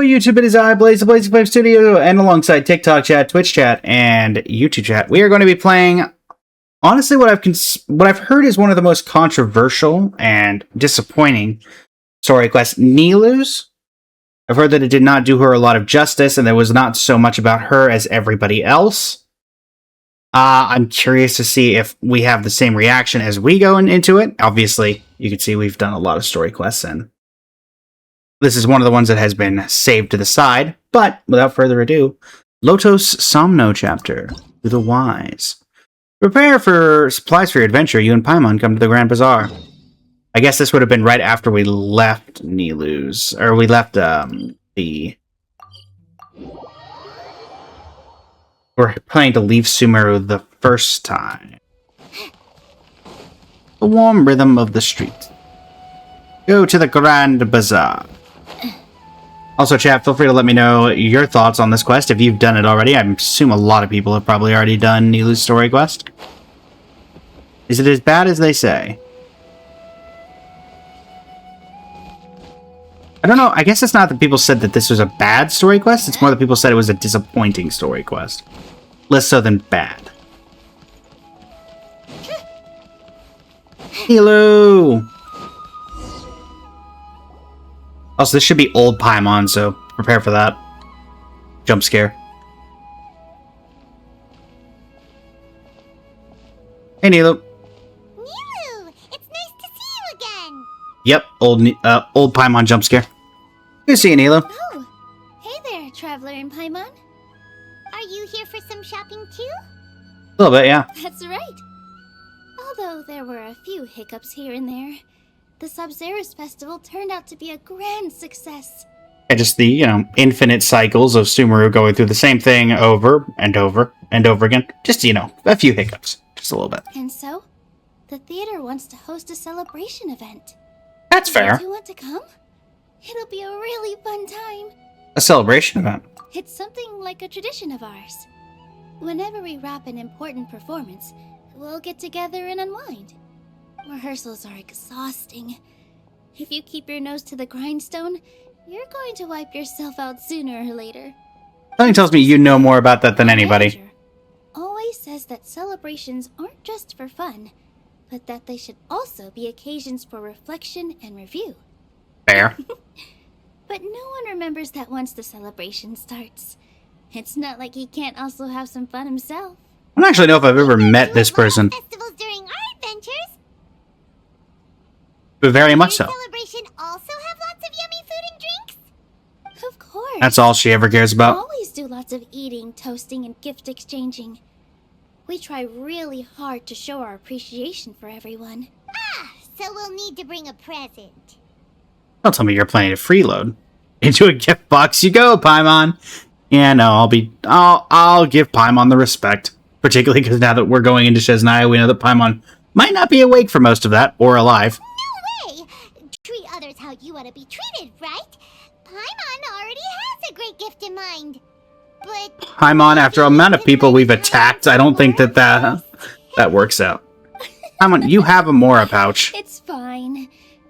YouTube, it is I, Blaze, the Blaze Flame Studio, and alongside TikTok chat, Twitch chat, and YouTube chat, we are going to be playing, honestly, what I've heard is one of the most controversial and disappointing story quests, Nilou's. I've heard that it did not do her a lot of justice, and there was not so much about her as everybody else. I'm curious to see if we have the same reaction as we go into it. Obviously, you can see we've done a lot of story quests, and this is one of the ones that has been saved to the side, but without further ado, Lotos Somno chapter, to the wise. Prepare for supplies for your adventure. You and Paimon come to the Grand Bazaar. I guess this would have been right after we left Nilou's, or we left, we're planning to leave Sumeru the first time. The warm rhythm of the street. Go to the Grand Bazaar. Also, chat, feel free to let me know your thoughts on this quest if you've done it already. I assume a lot of people have probably already done Nilou's story quest. Is it as bad as they say? I don't know. I guess it's not that people said that this was a bad story quest. It's more that people said it was a disappointing story quest. Less so than bad. Nilou! Also, this should be old Paimon, so prepare for that. Jump scare. Hey, Nilou. Nilou! It's nice to see you again! Yep, old Paimon jump scare. Good to see you, Nilou. Oh, hey there, Traveler and Paimon. Are you here for some shopping too? A little bit, yeah. That's right. Although there were a few hiccups here and there, the Sub-Zerus Festival turned out to be a grand success. And just the, infinite cycles of Sumeru going through the same thing over and over and over again. Just, a few hiccups. Just a little bit. And so, the theater wants to host a celebration event. That's fair. Do you want to come? It'll be a really fun time. A celebration event. It's something like a tradition of ours. Whenever we wrap an important performance, we'll get together and unwind. Rehearsals are exhausting. If you keep your nose to the grindstone, you're going to wipe yourself out sooner or later. Something tells me you know more about that than anybody. Manager always says that celebrations aren't just for fun, but that they should also be occasions for reflection and review. Fair. But no one remembers that once the celebration starts. It's not like he can't also have some fun himself. I don't actually know if I've ever met this person. Festivals during our adventures. But very much so. Celebration also have lots of yummy food and drinks? Of course. That's all she ever cares We about. always do lots of eating, toasting, and gift exchanging. We try really hard to show our appreciation for everyone. Ah, so we'll need to bring a present. Don't tell me you're planning to freeload. Into a gift box you go, Paimon. Yeah, no, I'll give Paimon the respect. Particularly because now that we're going into Shesnaya, we know that Paimon might not be awake for most of that, or alive. No way! Treat others how you want to be treated, right? Paimon already has a great gift in mind. But Paimon, after the amount of people we've attacked, I don't think that works out. Paimon, you have a Mora pouch. It's fine.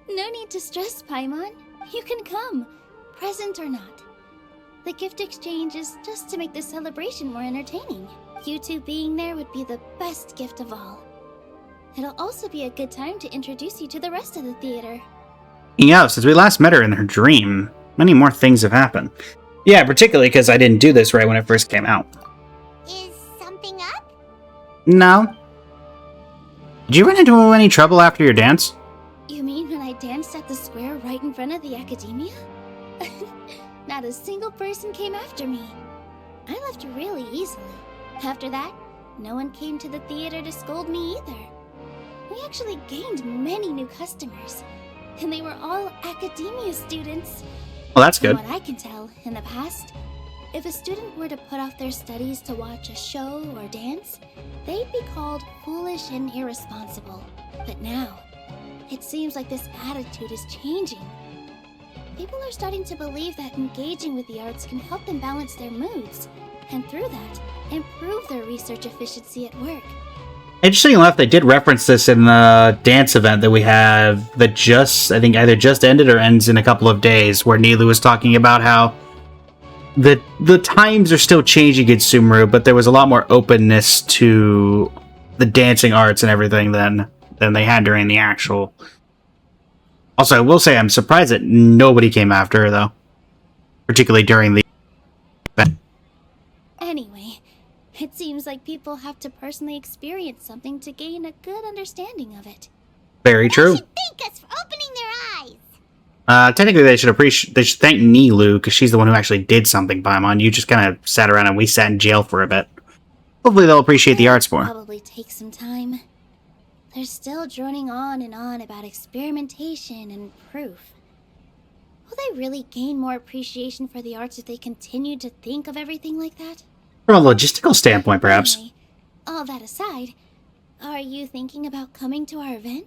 No need to stress, Paimon. You can come, present or not. The gift exchange is just to make the celebration more entertaining. You two being there would be the best gift of all. It'll also be a good time to introduce you to the rest of the theater. Yeah, since we last met her in her dream, many more things have happened. Yeah, particularly because I didn't do this right when it first came out. Is something up? No. Did you run into any trouble after your dance? You mean when I danced at the square right in front of the academia? Not a single person came after me. I left really easily. After that, no one came to the theater to scold me either. We actually gained many new customers, and they were all academia students. Well, that's good. From what I can tell, in the past, if a student were to put off their studies to watch a show or dance, they'd be called foolish and irresponsible. But now, it seems like this attitude is changing. People are starting to believe that engaging with the arts can help them balance their moods, and through that, improve their research efficiency at work. Interesting enough, they did reference this in the dance event that we have that I think either just ended or ends in a couple of days, where Nilou was talking about how the times are still changing in Sumeru, but there was a lot more openness to the dancing arts and everything than they had during the actual. Also, I will say I'm surprised that nobody came after her, though. Particularly during the... Anyway, it seems like people have to personally experience something to gain a good understanding of it. Very true. They should thank us for opening their eyes. Technically, they should thank Nilou, because she's the one who actually did something, Paimon. You just kind of sat around and we sat in jail for a bit. Hopefully they'll appreciate the arts more. Probably take some time. They're still droning on and on about experimentation and proof. Will they really gain more appreciation for the arts if they continue to think of everything like that? From a logistical standpoint, perhaps. Anyway, all that aside, are you thinking about coming to our event?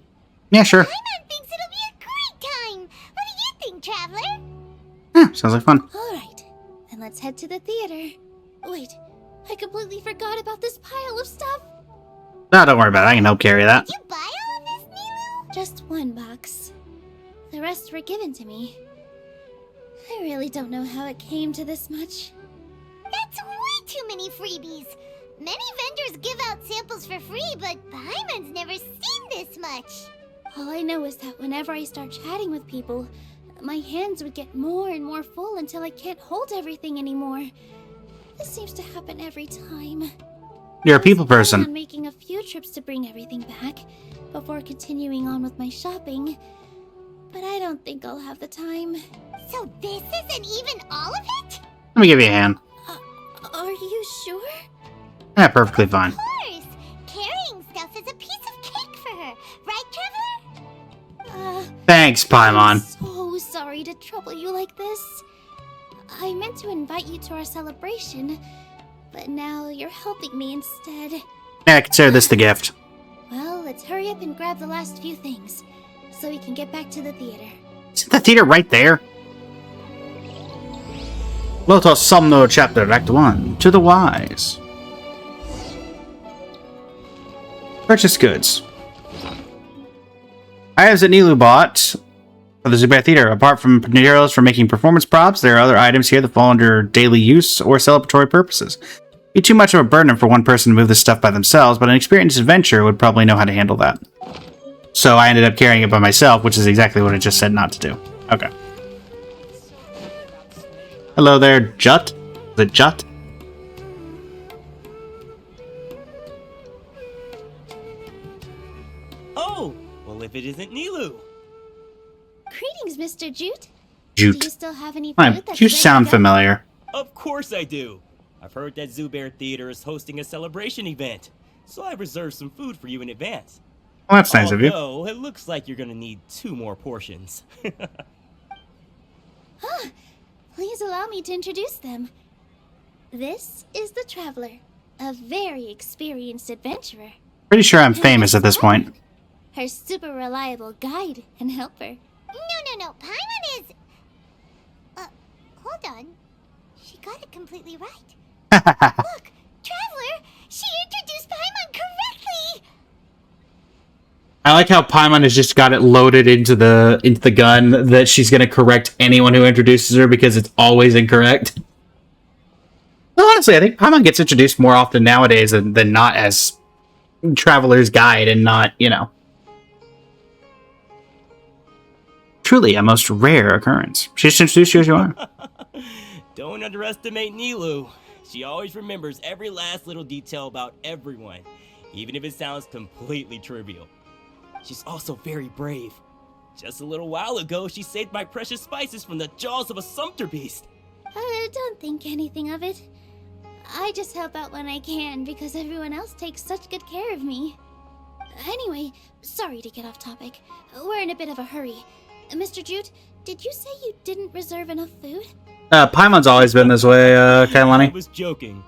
Yeah, sure. Paimon thinks it'll be a great time. What do you think, Traveler? Yeah, sounds like fun. Alright, then let's head to the theater. Wait, I completely forgot about this pile of stuff. No, don't worry about it. I can help carry that. Did you buy all of this, Nilou? Just one box. The rest were given to me. I really don't know how it came to this much. That's way too many freebies. Many vendors give out samples for free, but Paimon's never seen this much. All I know is that whenever I start chatting with people, my hands would get more and more full until I can't hold everything anymore. This seems to happen every time. You're a people I was person. planning on making a few trips to bring everything back before continuing on with my shopping, but I don't think I'll have the time. So this isn't even all of it? Let me give you a hand. Are you sure? Yeah, perfectly fine. Of course. Carrying stuff is a piece of cake for her. Right, Traveler? Thanks, Paimon. I'm so sorry to trouble you like this. I meant to invite you to our celebration, but now you're helping me instead. Yeah, consider this the gift. Well, let's hurry up and grab the last few things, so we can get back to the theater. Isn't the theater right there? Lotus Somno Chapter Act 1. To the Wise. Purchase goods. Items that Nilou bought for the Zubair Theater. Apart from materials for making performance props, there are other items here that fall under daily use or celebratory purposes. It'd be too much of a burden for one person to move this stuff by themselves, but an experienced adventurer would probably know how to handle that. So I ended up carrying it by myself, which is exactly what I just said not to do. Okay. Hello there, Jut. Is it Jut? Oh, well if it isn't Nilou. Greetings, Mr. Jute. Jute. Do you still have any Hi, food that's you ready to sound go? familiar. Of course I do. I've heard that Zubair Theater is hosting a celebration event, so I reserved some food for you in advance. Well, that's nice of you. Although, it looks like you're gonna need 2 more portions. Please allow me to introduce them. This is the Traveler, a very experienced adventurer. Pretty sure I'm famous at this point. Her super reliable guide and helper. No. Paimon is... hold on. She got it completely right. Look, Traveler, she introduced Paimon correctly! I like how Paimon has just got it loaded into the gun that she's going to correct anyone who introduces her because it's always incorrect. Well, honestly, I think Paimon gets introduced more often nowadays than not as Traveler's Guide and not, you know. Truly a most rare occurrence. She just introduced you as you are. Don't underestimate Nilou. She always remembers every last little detail about everyone, even if it sounds completely trivial. She's also very brave. Just a little while ago, she saved my precious spices from the jaws of a sumpter beast. Don't think anything of it. I just help out when I can because everyone else takes such good care of me. Anyway, sorry to get off topic. We're in a bit of a hurry. Mr. Jute, did you say you didn't reserve enough food? Paimon's always been this way, I Kailani. was joking.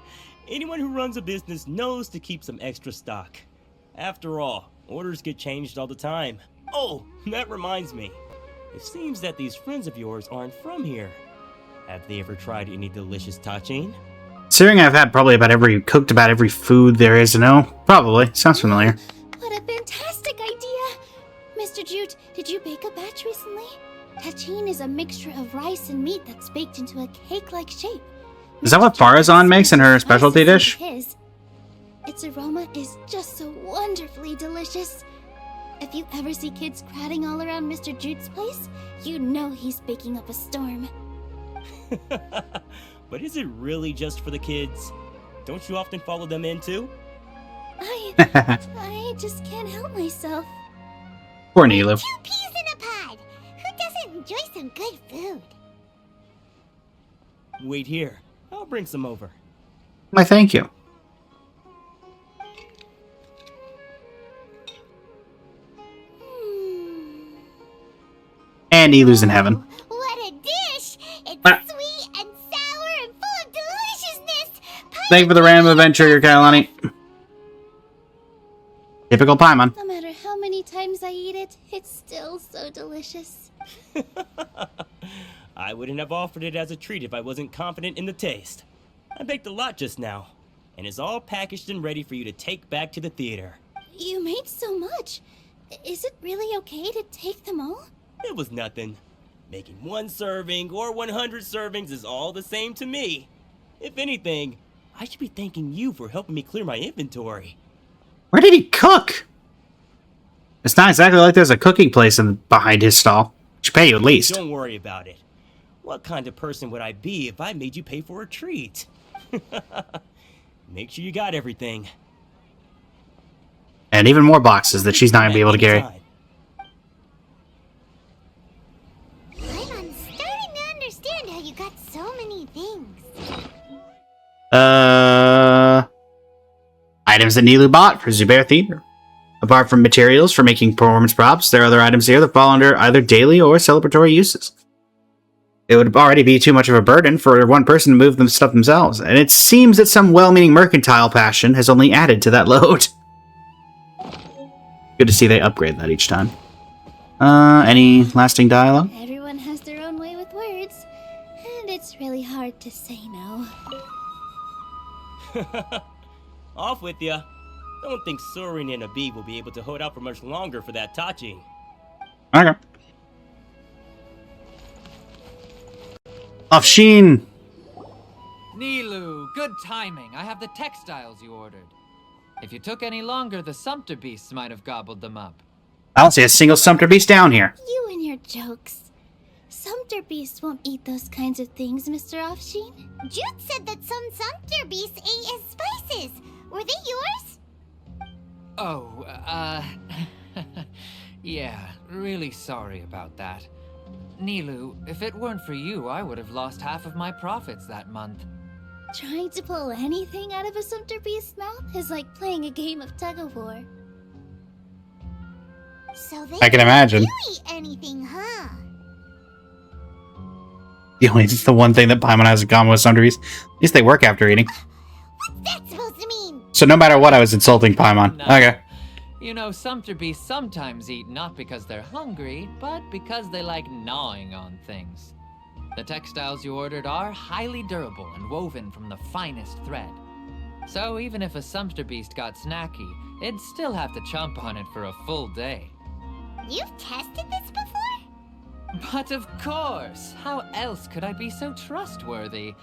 Anyone who runs a business knows to keep some extra stock. After all, orders get changed all the time. Oh, that reminds me. It seems that these friends of yours aren't from here. Have they ever tried any delicious tachin? Considering I've had cooked about every food there is to know, probably. Sounds familiar. What a fantastic idea! Mr. Jute, did you bake a batch recently? Tachin is a mixture of rice and meat that's baked into a cake-like shape. Is that what Farazan makes in her specialty dish? His. Its aroma is just so wonderfully delicious. If you ever see kids crowding all around Mr. Jute's place, you know he's baking up a storm. But is it really just for the kids? Don't you often follow them in too? I just can't help myself. Poor Nilou. 2 peas in a pod. Who doesn't enjoy some good food? Wait here. I'll bring some over. Why, thank you. And Nilou's in heaven. What a dish! It's Ah. sweet and sour and full of deliciousness. Thank you for the random adventure, Kailani. Typical Paimon. No matter how many times I eat it, it's still so delicious. I wouldn't have offered it as a treat if I wasn't confident in the taste. I baked a lot just now, and it's all packaged and ready for you to take back to the theater. You made so much. Is it really okay to take them all? It was nothing. Making 1 serving or 100 servings is all the same to me. If anything, I should be thanking you for helping me clear my inventory. Where did he cook? It's not exactly like there's a cooking place behind his stall. Should pay you at least. Don't worry about it. What kind of person would I be if I made you pay for a treat? Make sure you got everything. And even more boxes that she's not going to be able to carry. I'm starting to understand how you got so many things. Items that Nilou bought for Zubair Theater. Apart from materials for making performance props, there are other items here that fall under either daily or celebratory uses. It would already be too much of a burden for one person to move the stuff themselves, and it seems that some well-meaning mercantile passion has only added to that load. Good to see they upgrade that each time. Any lasting dialogue? Everyone has their own way with words, and it's really hard to say no. Off with ya. Don't think Sorin and Abib will be able to hold out for much longer for that Tachi. Okay. Afshin! Nilou, good timing. I have the textiles you ordered. If you took any longer, the Sumpter beasts might have gobbled them up. I don't see a single Sumpter Beast down here. You and your jokes. Sumpter beasts won't eat those kinds of things, Mr. Afshin. Jude said that some Sumpter beasts ate as spices. Were they yours? Oh, yeah, really sorry about that. Nilou, if it weren't for you, I would have lost half of my profits that month. Trying to pull anything out of a Sumpter beast's mouth is like playing a game of tug-of-war. So they I can imagine. You eat anything, huh? It's the one thing that Paimon has in common with Sumpter Beast. At least they work after eating. What's that supposed to mean? So no matter what, I was insulting Paimon. No. Okay. You know, Sumpter beasts sometimes eat not because they're hungry, but because they like gnawing on things. The textiles you ordered are highly durable and woven from the finest thread. So even if a Sumpter beast got snacky, it'd still have to chomp on it for a full day. You've tested this before? But of course! How else could I be so trustworthy?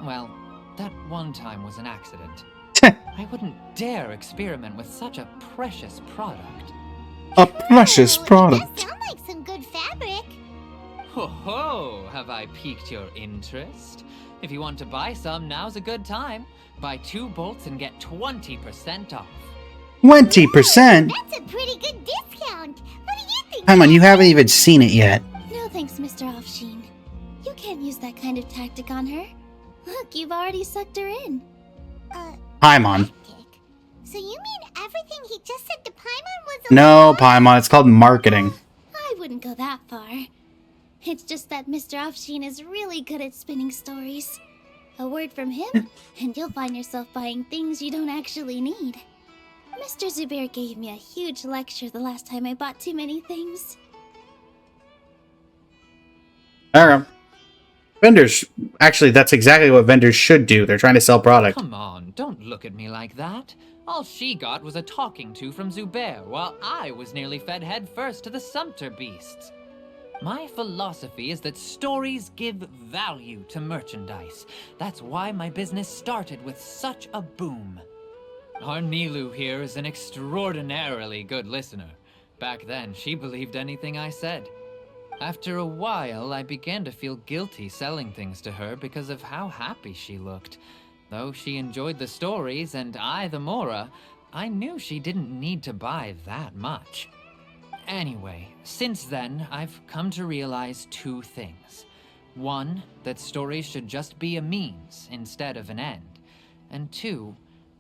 Well, that one time was an accident. I wouldn't dare experiment with such a precious product. A precious Ooh, product. It does sound like some good fabric. Ho ho! Have I piqued your interest? If you want to buy some, now's a good time. Buy 2 bolts and get 20% off. 20%? That's a pretty good discount. What do you think? Paimon, you haven't even seen it yet. No thanks, Mr. Afshin. You can't use that kind of tactic on her. Look, you've already sucked her in. Paimon. Tactic? So you mean everything he just said to Paimon was No, Paimon, it's called marketing. I wouldn't go that far. It's just that Mr. Afshin is really good at spinning stories. A word from him, and you'll find yourself buying things you don't actually need. Mr. Zubair gave me a huge lecture the last time I bought too many things. Alright. Vendors, actually, that's exactly what vendors should do. They're trying to sell product. Come on, don't look at me like that. All she got was a talking to from Zubair, while I was nearly fed head first to the Sumpter beasts. My philosophy is that stories give value to merchandise. That's why my business started with such a boom. Our Nilou here is an extraordinarily good listener. Back then, she believed anything I said. After a while, I began to feel guilty selling things to her because of how happy she looked. Though she enjoyed the stories and I the Mora, I knew she didn't need to buy that much. Anyway, since then, I've come to realize two things. One, that stories should just be a means instead of an end. And two,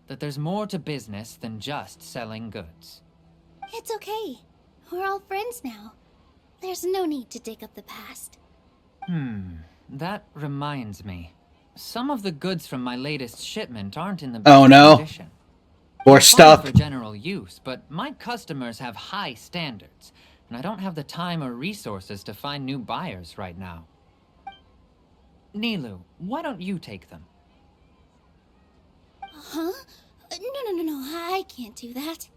that there's more to business than just selling goods. It's okay. We're all friends now. There's no need to dig up the past. That reminds me. Some of the goods from my latest shipment aren't in the Oh, best no. condition. More They're fine stuff. for general use, but my customers have high standards, and I don't have the time or resources to find new buyers right now. Nilou, why don't you take them? Huh? No, I can't do that.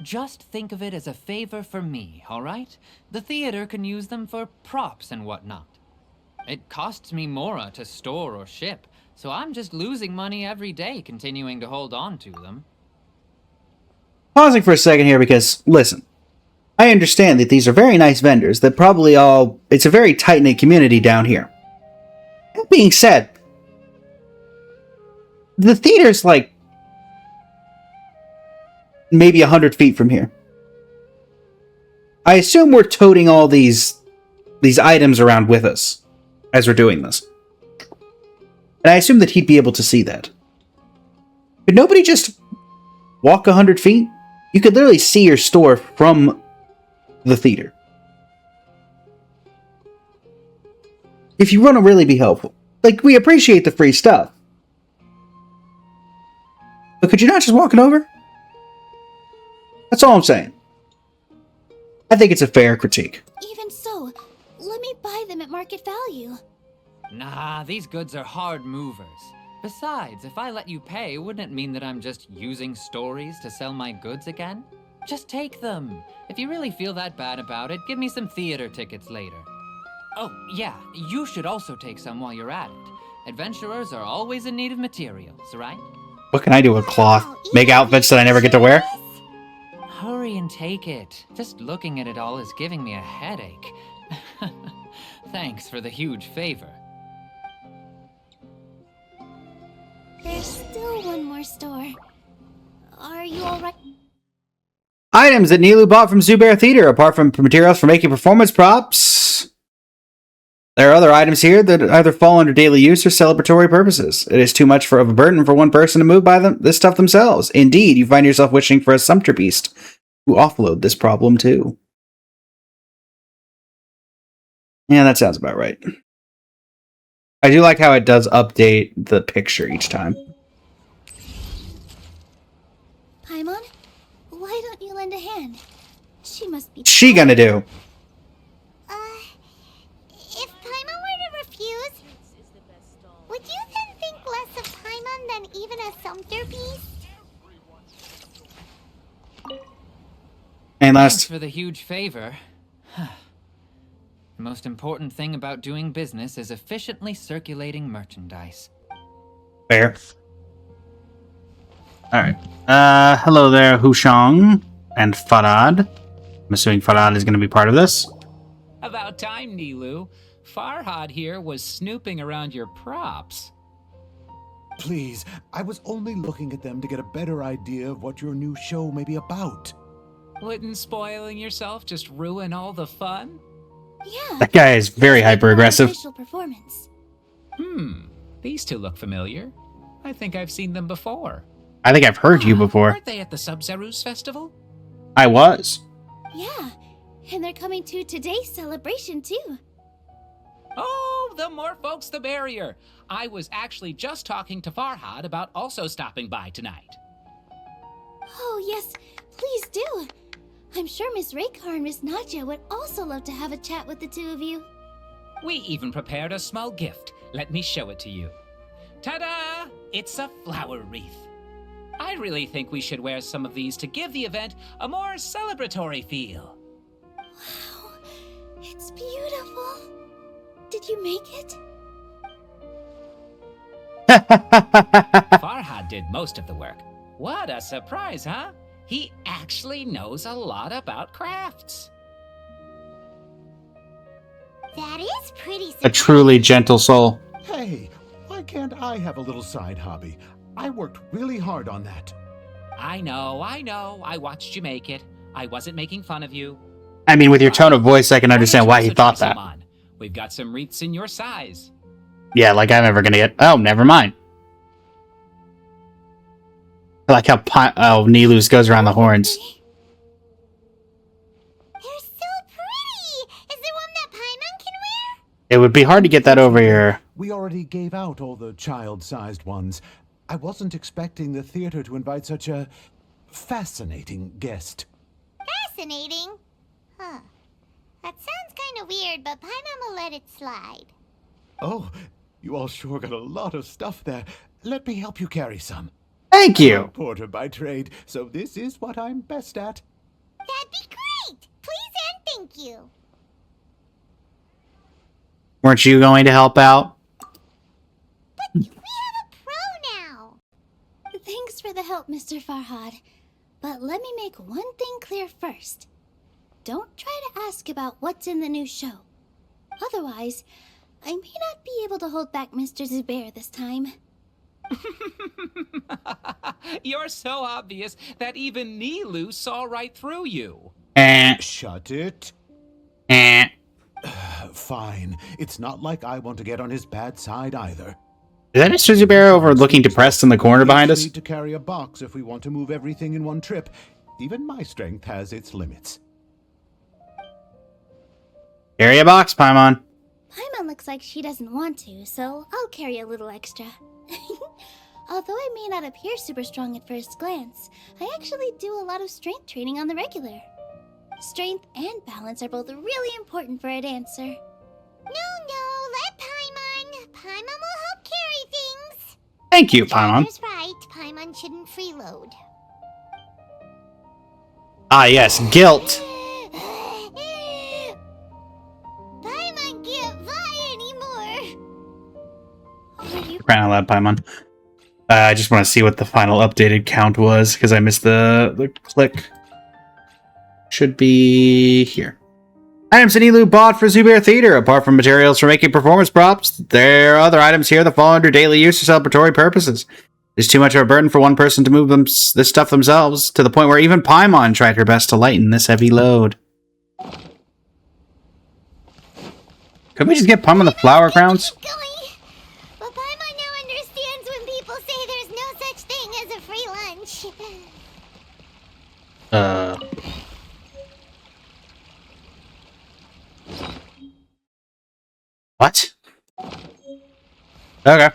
Just think of it as a favor for me, all right? The theater can use them for props and whatnot. It costs me Mora to store or ship, so I'm just losing money every day continuing to hold on to them. Pausing for a second here because, listen, I understand that these are very nice vendors that probably all... It's a very tight-knit community down here. That being said, the theater's like maybe 100 feet from here. I assume we're toting all these items around with us as we're doing this. And I assume that he'd be able to see that. Could nobody just walk 100 feet? You could literally see your store from the theater. If you want to really be helpful. Like, we appreciate the free stuff. But could you not just walk it over? That's all I'm saying. I think it's a fair critique. Even so, let me buy them at market value. Nah, these goods are hard movers. Besides, if I let you pay, wouldn't it mean that I'm just using stories to sell my goods again? Just take them. If you really feel that bad about it, give me some theater tickets later. Oh, yeah, you should also take some while you're at it. Adventurers are always in need of materials, right? What can I do with cloth? Make outfits that I never get to wear? Hurry and take it. Just looking at it all is giving me a headache. Thanks for the huge favor. There's still one more store. Are you alright? Items that Nilou bought from Zubair Theater, apart from materials for making performance props. There are other items here that either fall under daily use or celebratory purposes. It is too much of a burden for one person to move by this stuff themselves. Indeed, you find yourself wishing for a sumpter beast to offload this problem too. Yeah, that sounds about right. I do like how it does update the picture each time. Paimon, why don't you lend a hand? She must be... What's she gonna do? If Paimon were to refuse, would you then think less of Paimon than even a sumpter beast? And Thanks last... for the huge favor. The most important thing about doing business is efficiently circulating merchandise. Fair. Alright. Hello there, Hushang and Farad. I'm assuming Farad is going to be part of this. About time, Nilou. Farhad here was snooping around your props. Please, I was only looking at them to get a better idea of what your new show may be about. Wouldn't spoiling yourself just ruin all the fun? Yeah. That guy is very it's like hyper-aggressive. unofficial performance. These two look familiar. I think I've seen them before. I think I've heard you before. Weren't they at the Sub-Zerus festival? I was. Yeah, and they're coming to today's celebration too. Oh, the more folks the merrier. I was actually just talking to Farhad about also stopping by tonight. Oh yes, please do. I'm sure Miss Raykar and Miss Nadia would also love to have a chat with the two of you. We even prepared a small gift. Let me show it to you. Ta-da! It's a flower wreath. I really think we should wear some of these to give the event a more celebratory feel. Wow, It's beautiful. Did you make it? Farhad did most of the work. What a surprise, huh? He actually knows a lot about crafts. That is pretty A surprising. truly gentle soul. Hey, why can't I have a little side hobby? I worked really hard on that. I know. I watched you make it. I wasn't making fun of you. I mean, with your tone of voice, I can understand why he thought that. We've got some wreaths in your size. Yeah, like I'm ever gonna get. Oh, never mind. I like how Nilou's goes around the horns. They're so pretty! Is there one that Paimon can wear? It would be hard to get that over here. We already gave out all the child-sized ones. I wasn't expecting the theater to invite such a fascinating guest. Fascinating. Huh. That sounds kind of weird, but Paimon will let it slide. Oh, you all sure got a lot of stuff there. Let me help you carry some. Thank I'm a you. porter by trade, so this is what I'm best at. That'd be great! Please and thank you. Weren't you going to help out? We have a pro now. Thanks for the help, Mr. Farhad. But let me make one thing clear first. Don't try to ask about what's in the new show. Otherwise, I may not be able to hold back Mr. Zubair this time. You're so obvious that even Nilou saw right through you. Shut it. Eh. Fine. It's not like I want to get on his bad side either. Is that Mr. Zubair over looking depressed in the corner behind We us? need to carry a box if we want to move everything in one trip. Even my strength has its limits. Carry a box, Paimon. Paimon looks like she doesn't want to, so I'll carry a little extra. Although I may not appear super strong at first glance, I actually do a lot of strength training on the regular. Strength and balance are both really important for a dancer. No, let Paimon. Paimon will help carry things. Thank you, Paimon. Father's right. Paimon shouldn't freeload. Ah, yes, guilt. Paimon can't fly anymore. Are you Crying out loud, Paimon. I just want to see what the final updated count was, because I missed the click. Should be here. Items Nilou bought for Zubair Theater. Apart from materials for making performance props, there are other items here that fall under daily use or celebratory purposes. It's too much of a burden for one person to move this stuff themselves, to the point where even Paimon tried her best to lighten this heavy load. Couldn't we just get Paimon the flower crowns? Keep going. But Paimon now understands when people say there's no such thing as a free lunch. What? Okay.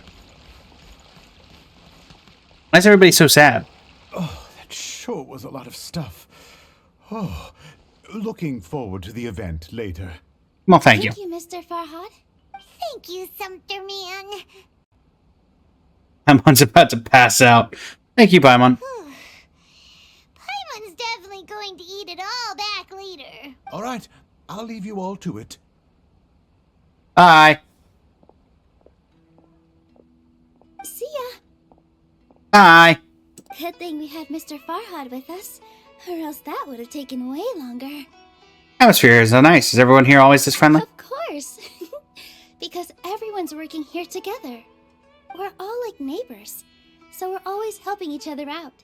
Why is everybody so sad? Oh, that sure was a lot of stuff. Oh, looking forward to the event later. Well, thank you. Mr. Farhad. Thank you, Sumpter Man. Paimon's about to pass out. Thank you, Paimon. Paimon's definitely going to eat it all back later. All right, I'll leave you all to it. Bye. See ya. Bye. Good thing we had Mr. Farhad with us, or else that would have taken way longer. Atmosphere is so nice. Is everyone here always this friendly? Of course. Because everyone's working here together. We're all like neighbors, so we're always helping each other out.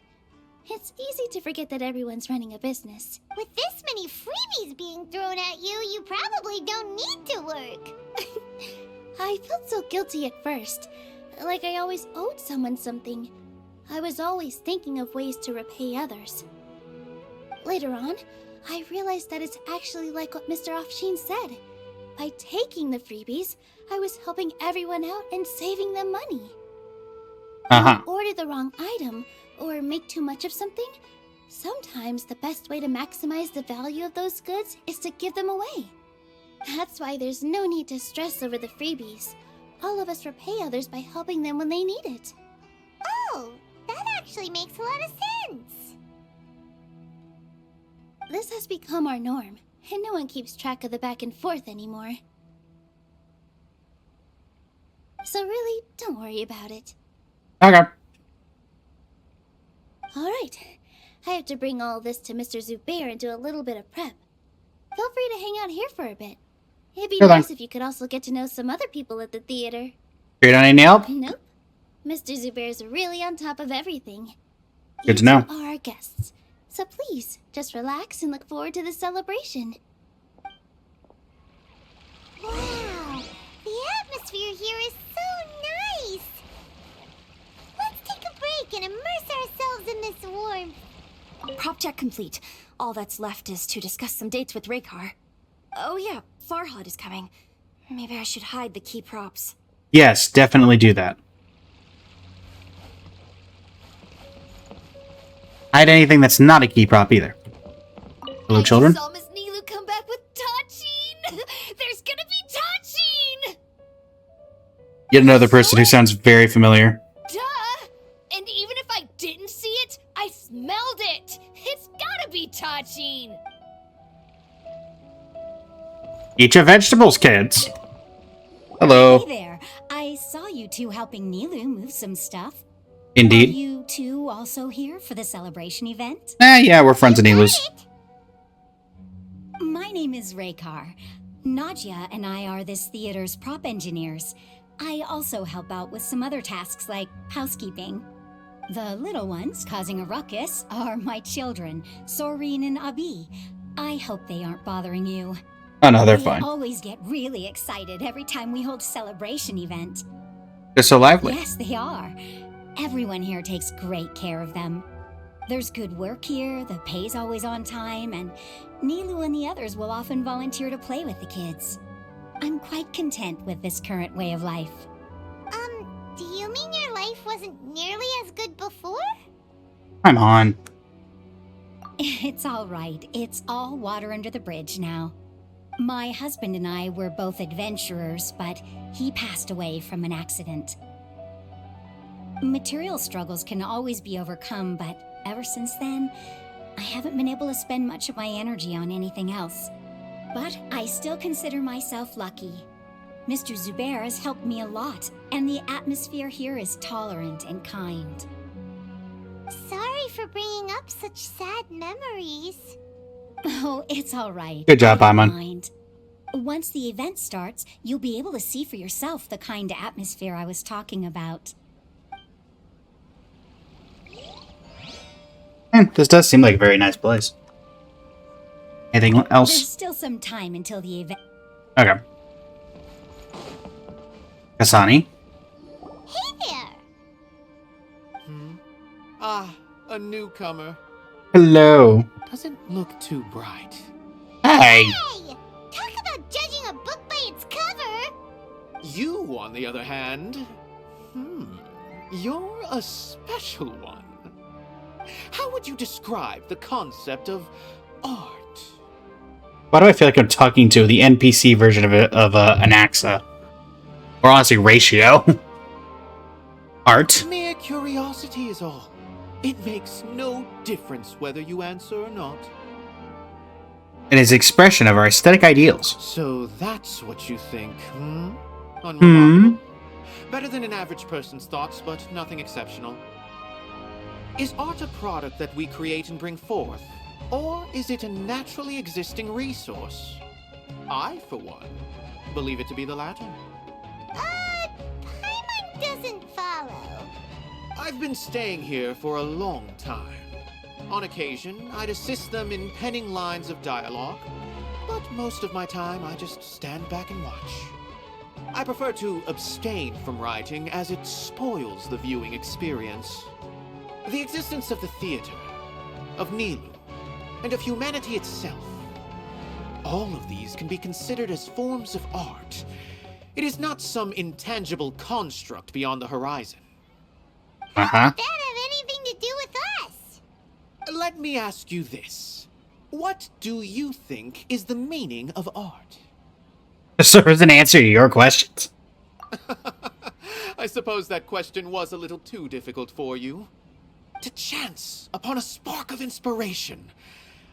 It's easy to forget that everyone's running a business. With this many freebies being thrown at you, you probably don't need to work. I felt so guilty at first, like I always owed someone something. I was always thinking of ways to repay others. Later on, I realized that it's actually like what Mr. Afshin said. By taking the freebies, I was helping everyone out and saving them money. When you order the wrong item, or make too much of something, sometimes the best way to maximize the value of those goods is to give them away. That's why there's no need to stress over the freebies. All of us repay others by helping them when they need it. Oh, that actually makes a lot of sense. This has become our norm. and no one keeps track of the back and forth anymore. So really, don't worry about it. Okay. Alright, I have to bring all this to Mr. Zubair and do a little bit of prep. Feel free to hang out here for a bit. It'd be Sure thing. nice if you could also get to know some other people at the theater. Figured out any help? Nope. Mr. Zubair's really on top of everything. Good to You know. two are our guests, so please, just relax and look forward to the celebration. Wow, the atmosphere here is so nice. Let's take a break and immerse ourselves in this warmth. Prop check complete. All that's left is to discuss some dates with Raykar. Oh yeah, Farhad is coming. Maybe I should hide the key props. Yes, definitely do that. Hide anything that's not a key prop either. Hello, children. I saw Miss Nilou come back with Tachin! There's gonna be Tachin! Yet another person who sounds very familiar. Duh! And even if I didn't see it, I smelled it! It's gotta be Tachin! Eat your vegetables, kids. Hello. Hey there. I saw you two helping Nilou move some stuff. Are Indeed. you two also here for the celebration event? Yeah, we're friends of Nilou's. My name is Raykar. Nadia and I are this theater's prop engineers. I also help out with some other tasks like housekeeping. The little ones causing a ruckus are my children, Soreen and Abi. I hope they aren't bothering you. Oh no, they're They fine. always get really excited every time we hold a celebration event. They're so lively. Yes, they are. Everyone here takes great care of them. There's good work here, the pay's always on time, and Nilou and the others will often volunteer to play with the kids. I'm quite content with this current way of life. Do you mean your life wasn't nearly as good before? I'm on. It's all right. It's all water under the bridge now. My husband and I were both adventurers, but he passed away from an accident. Material struggles can always be overcome, but ever since then, I haven't been able to spend much of my energy on anything else. But I still consider myself lucky. Mr. Zubair has helped me a lot, and the atmosphere here is tolerant and kind. Sorry for bringing up such sad memories. Oh, it's all right. Good job, I don't Paimon. mind. Once the event starts, you'll be able to see for yourself the kind of atmosphere I was talking about. This does seem like a very nice place. Anything There's else? still some time until the event. Okay. Kasani? Hey there! Ah, a newcomer. Hello. Doesn't look too bright. Hey. Hey! Talk about judging a book by its cover! You, on the other hand, you're a special one. How would you describe the concept of art? Why do I feel like I'm talking to the NPC version of Anaxa? Or honestly, Ratio. Art. Mere curiosity is all. It makes no difference whether you answer or not. It is expression of our aesthetic ideals. So that's what you think, Unremarkable. Better than an average person's thoughts, but nothing exceptional. Is art a product that we create and bring forth? Or is it a naturally existing resource? I, for one, believe it to be the latter. Paimon doesn't follow. I've been staying here for a long time. On occasion, I'd assist them in penning lines of dialogue, but most of my time I just stand back and watch. I prefer to abstain from writing as it spoils the viewing experience. The existence of the theater, of Nilou, and of humanity itself. All of these can be considered as forms of art. It is not some intangible construct beyond the horizon. Uh-huh. That have anything to do with us? Let me ask you this. What do you think is the meaning of art? So there's an answer to your questions. I suppose that question was a little too difficult for you. To chance upon a spark of inspiration.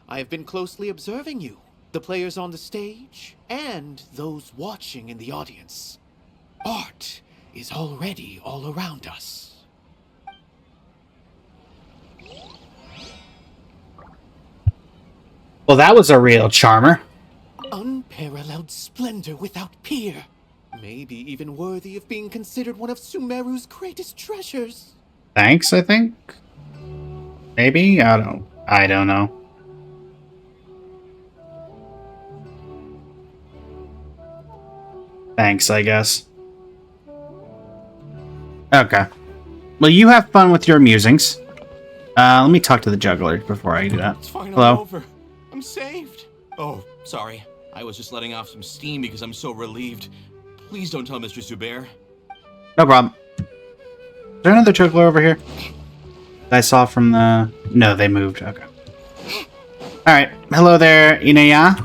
I have been closely observing you, the players on the stage, and those watching in the audience. Art is already all around us. Well, that was a real charmer. Unparalleled splendor without peer. Maybe even worthy of being considered one of Sumeru's greatest treasures. Thanks, I think. Maybe? I don't know. Thanks, I guess. Okay. Well, you have fun with your musings. Let me talk to the juggler before I do that. It's finally Hello? over. I'm saved. Oh, sorry. I was just letting off some steam because I'm so relieved. Please don't tell Mr. Zubair. No problem. Is there another juggler over here? I saw from the... No, they moved. Okay. Alright. Hello there, Inaya.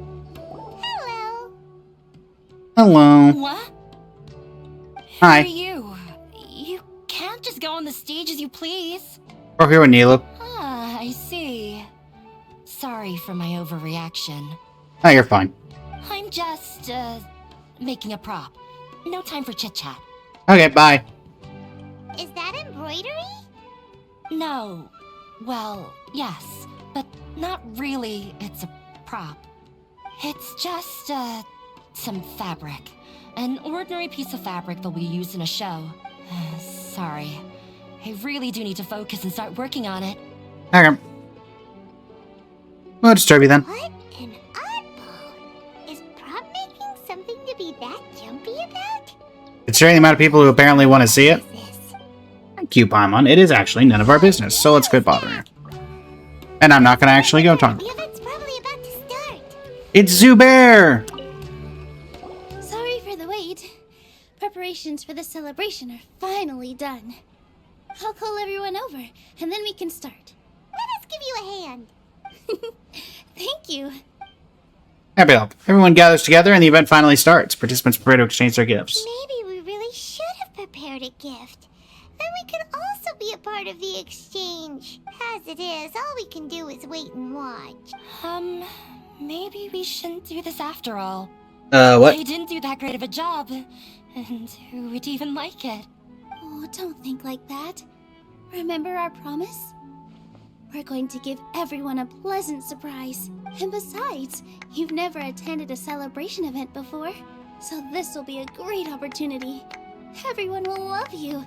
Hello. Hello. What? Hi. Who are you? You can't just go on the stage as you please. We're here with Nilou. Ah, I see. Sorry for my overreaction. Oh, you're fine. I'm just, making a prop. No time for chit-chat. Okay, bye. Is that embroidery? No. Well, yes, but not really. It's a prop. It's just, some fabric. An ordinary piece of fabric that'll be used in a show. Sorry. I really do need to focus and start working on it. Okay. We'll disturb you then. What an oddball. Is prop making something to be that jumpy about? Considering the amount of people who apparently want to see it. What is this? Thank you, Paimon. It is actually none of our business, so let's quit bothering her. And I'm not going to actually go talk. The event's probably about to start. It's Zubair! Sorry for the wait. Preparations for the celebration are finally done. I'll call everyone over, and then we can start. Let us give you a hand. Thank you. Happy to help. Everyone gathers together and the event finally starts. Participants prepare to exchange their gifts. Maybe we really should have prepared a gift. Then we could also be a part of the exchange. As it is, all we can do is wait and watch. Maybe we shouldn't do this after all. What? I didn't do that great of a job. And who would even like it? Oh, don't think like that. Remember our promise? We're going to give everyone a pleasant surprise. And besides, you've never attended a celebration event before, so this will be a great opportunity. Everyone will love you.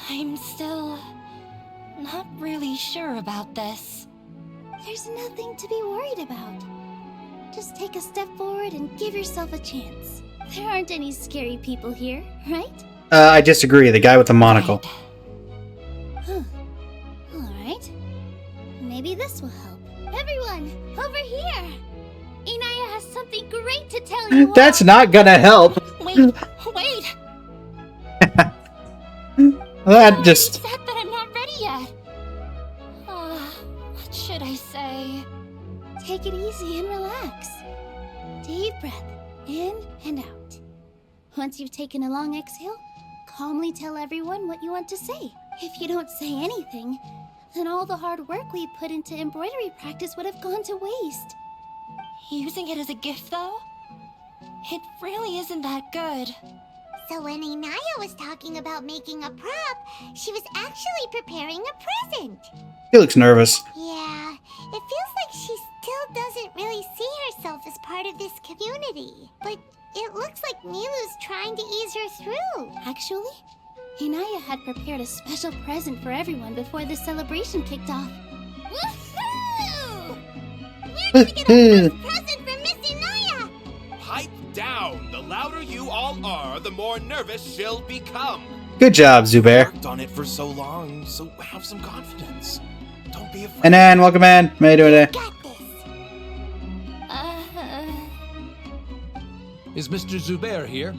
I'm still not really sure about this. There's nothing to be worried about. Just take a step forward and give yourself a chance. There aren't any scary people here, right? I disagree. The guy with the monocle. Huh. Alright. Maybe this will help. Everyone, over here! Inaya has something great to tell you all. That's not gonna help. Wait. That just... Said that I'm not ready yet. What should I say? Take it easy and relax. Deep breath, in and out. Once you've taken a long exhale, calmly tell everyone what you want to say. If you don't say anything, then all the hard work we put into embroidery practice would have gone to waste. Using it as a gift, though? It really isn't that good. So when Inaya was talking about making a prop, she was actually preparing a present. He looks nervous. Yeah, it feels like she still doesn't really see herself as part of this community. But it looks like Nilou's trying to ease her through. Actually, Inaya had prepared a special present for everyone before the celebration kicked off. Woohoo! We're gonna get a first present from Miss Inaya! Pipe down. The louder you all are, the more nervous she'll become. Good job, Zubair. Worked on it for so long, so have some confidence. Don't be afraid. And then, welcome in. How you doing today? Got this. Is Mr. Zubair here?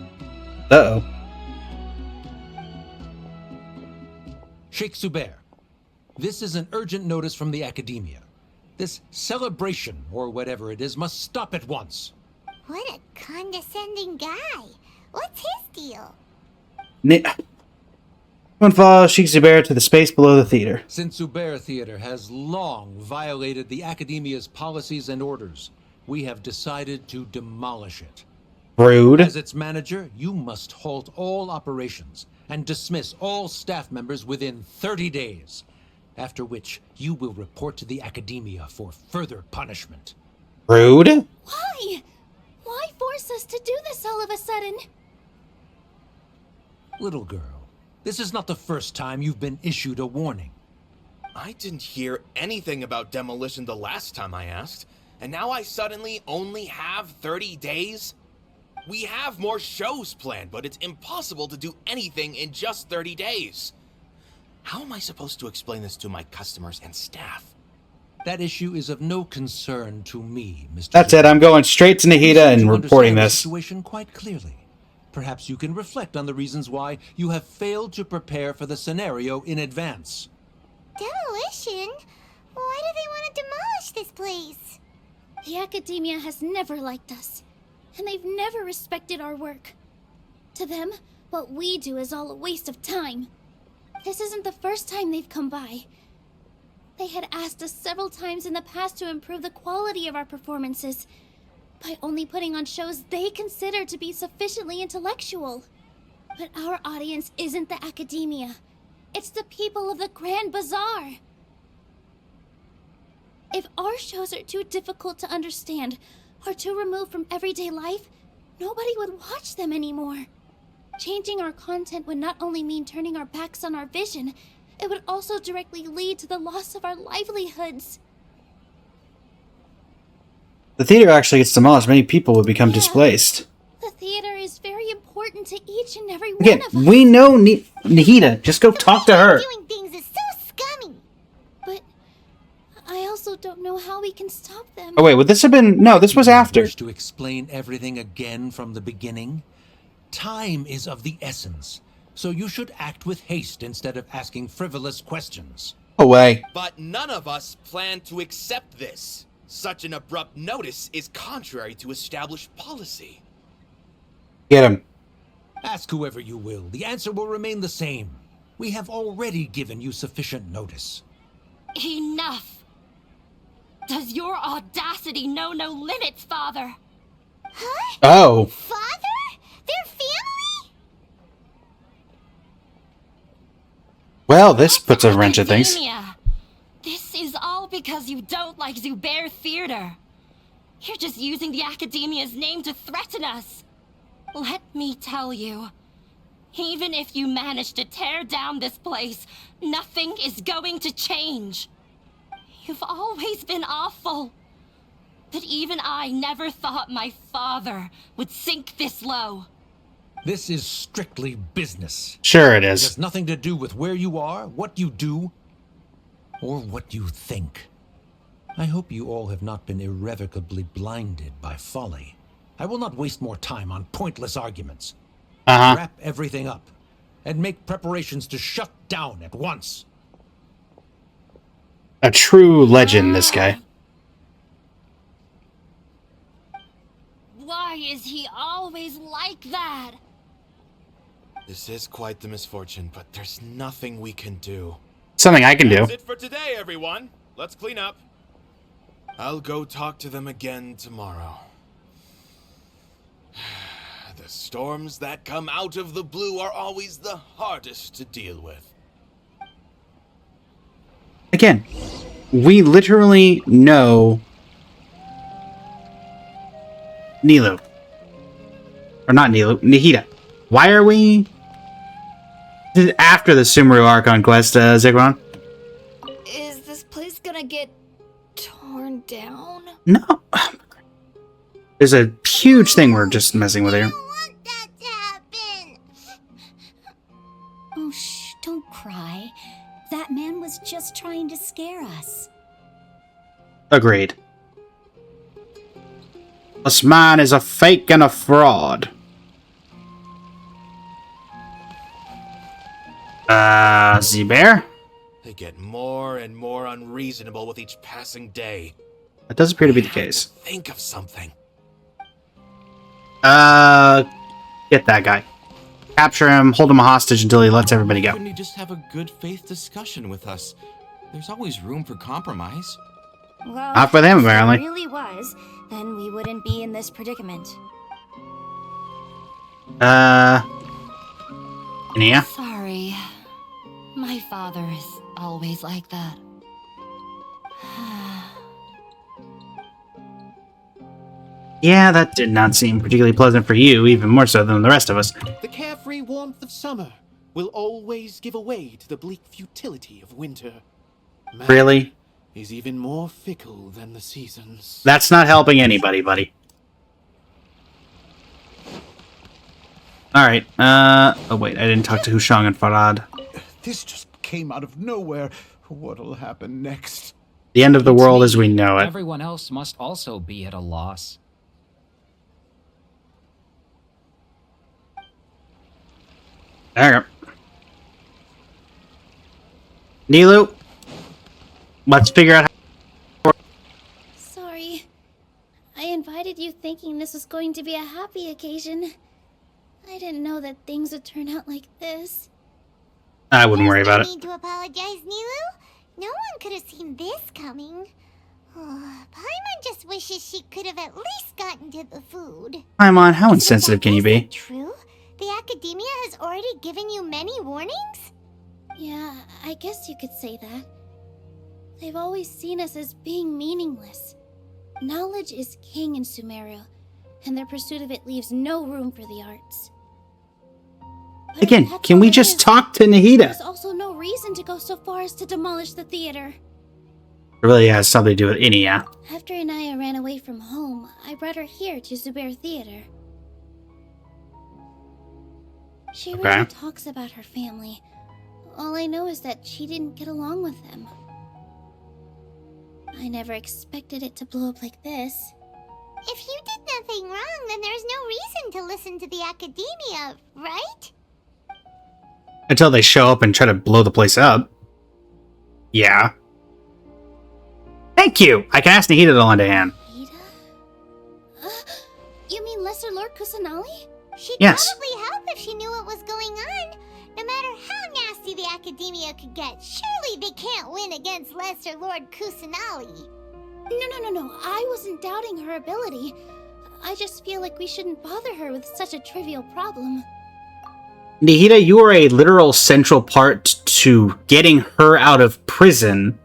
Uh-oh. Sheikh Zubair, this is an urgent notice from the Academia. This celebration, or whatever it is, must stop at once. What a condescending guy. What's his deal? One follow Sheikh Zubair to the space below the theater. Since Zubair Theater has long violated the Academia's policies and orders, we have decided to demolish it. Rude. As its manager, you must halt all operations and dismiss all staff members within 30 days, after which you will report to the Academia for further punishment. Rude? Why? Why force us to do this all of a sudden? Little girl, this is not the first time you've been issued a warning. I didn't hear anything about demolition the last time I asked, and now I suddenly only have 30 days? We have more shows planned, but it's impossible to do anything in just 30 days. How am I supposed to explain this to my customers and staff? That issue is of no concern to me, Mr. That's it. I'm going straight to Nahida and reporting The this. situation quite clearly. Perhaps you can reflect on the reasons why you have failed to prepare for the scenario in advance. Demolition? Why do they want to demolish this place? The Academia has never liked us, and they've never respected our work. To them, what we do is all a waste of time. This isn't the first time they've come by. They had asked us several times in the past to improve the quality of our performances by only putting on shows they consider to be sufficiently intellectual. But our audience isn't the Academia. It's the people of the Grand Bazaar. If our shows are too difficult to understand or too removed from everyday life, nobody would watch them anymore. Changing our content would not only mean turning our backs on our vision, it would also directly lead to the loss of our livelihoods. The theater actually gets demolished. Many people would become displaced. The theater is very important to each and every Again, one of us. we know Nahida. Just go talk to her. Doing things is so scummy. But I also don't know how we can stop them. Oh wait, would this have been... No, this was after. Wish to explain everything again from the beginning? Time is of the essence, so you should act with haste instead of asking frivolous questions. Away. But none of us plan to accept this. Such an abrupt notice is contrary to established policy. Get him. Ask whoever you will. The answer will remain the same. We have already given you sufficient notice. Enough! Does your audacity know no limits, Father? Huh? Oh. Father? Their family? Well, this puts a wrench in things. Academia. This is all because you don't like Zubair Theater. You're just using the Academia's name to threaten us. Let me tell you, even if you manage to tear down this place, nothing is going to change. You've always been awful. But even I never thought my father would sink this low. This is strictly business. Sure it It is. has nothing to do with where you are, what you do, or what you think. I hope you all have not been irrevocably blinded by folly. I will not waste more time on pointless arguments. Uh-huh. Wrap everything up and make preparations to shut down at once. A true legend, this guy. Why is he always like that? This is quite the misfortune, but there's nothing we can do. Something I can do. That's it for today, everyone. Let's clean up. I'll go talk to them again tomorrow. The storms that come out of the blue are always the hardest to deal with. Again, we literally know Nilou. Or not Nilou, Nahida. Why are we... This is after the Sumeru Archon quest, Zigguron. Is this place gonna get torn down? No. There's a huge thing we're just messing with here. I don't want that to happen. Oh, shh, don't cry. That man was just trying to scare us. Agreed. This man is a fake and a fraud. Zubair? They get more and more unreasonable with each passing day. That does appear to be the I have case. Think of something. Get that guy. capture him, hold him hostage until he lets everybody go. Couldn't he just have a good faith discussion with us? There's always room for compromise. Well, Not for them, if apparently. it really was, then we wouldn't be in this predicament. Nia? Sorry. My father is always like that. Yeah, that did not seem particularly pleasant for you, even more so than the rest of us. The carefree warmth of summer will always give way to the bleak futility of winter. Man Really? is even more fickle than the seasons. That's not helping anybody, buddy. Alright, oh wait, I didn't talk to Hushang and Farad. This just came out of nowhere. What'll happen next? The end of the world as we know it. Everyone else must also be at a loss. Alright. Nilou, let's figure out how... Sorry. I invited you thinking this was going to be a happy occasion. I didn't know that things would turn out like this. I wouldn't worry about it. There's no need to apologize, Nilou. No one could have seen this coming. Oh, Paimon just wishes she could have at least gotten to the food. Paimon, how insensitive can you be? True? The Academia has already given you many warnings? Yeah, I guess you could say that. They've always seen us as being meaningless. Knowledge is king in Sumeria, and their pursuit of it leaves no room for the arts. But Again, if that's can all we it just is, talk to Nahida? There's also no reason to go so far as to demolish the theater. It really has something to do with Inia. After Anaya ran away from home, I brought her here to Zubair Theater. She Okay. really talks about her family. All I know is that she didn't get along with them. I never expected it to blow up like this. If you did nothing wrong, then there's no reason to listen to the Academia, right? Until they show up and try to blow the place up. Yeah. Thank you! I can ask Nahida to lend a hand. You mean Lesser Lord Kusanali? She'd Yes. probably help if she knew what was going on. No matter how nasty the Academia could get, surely they can't win against Lesser Lord Kusanali. No. I wasn't doubting her ability. I just feel like we shouldn't bother her with such a trivial problem. Nahida, you are a literal central part to getting her out of prison.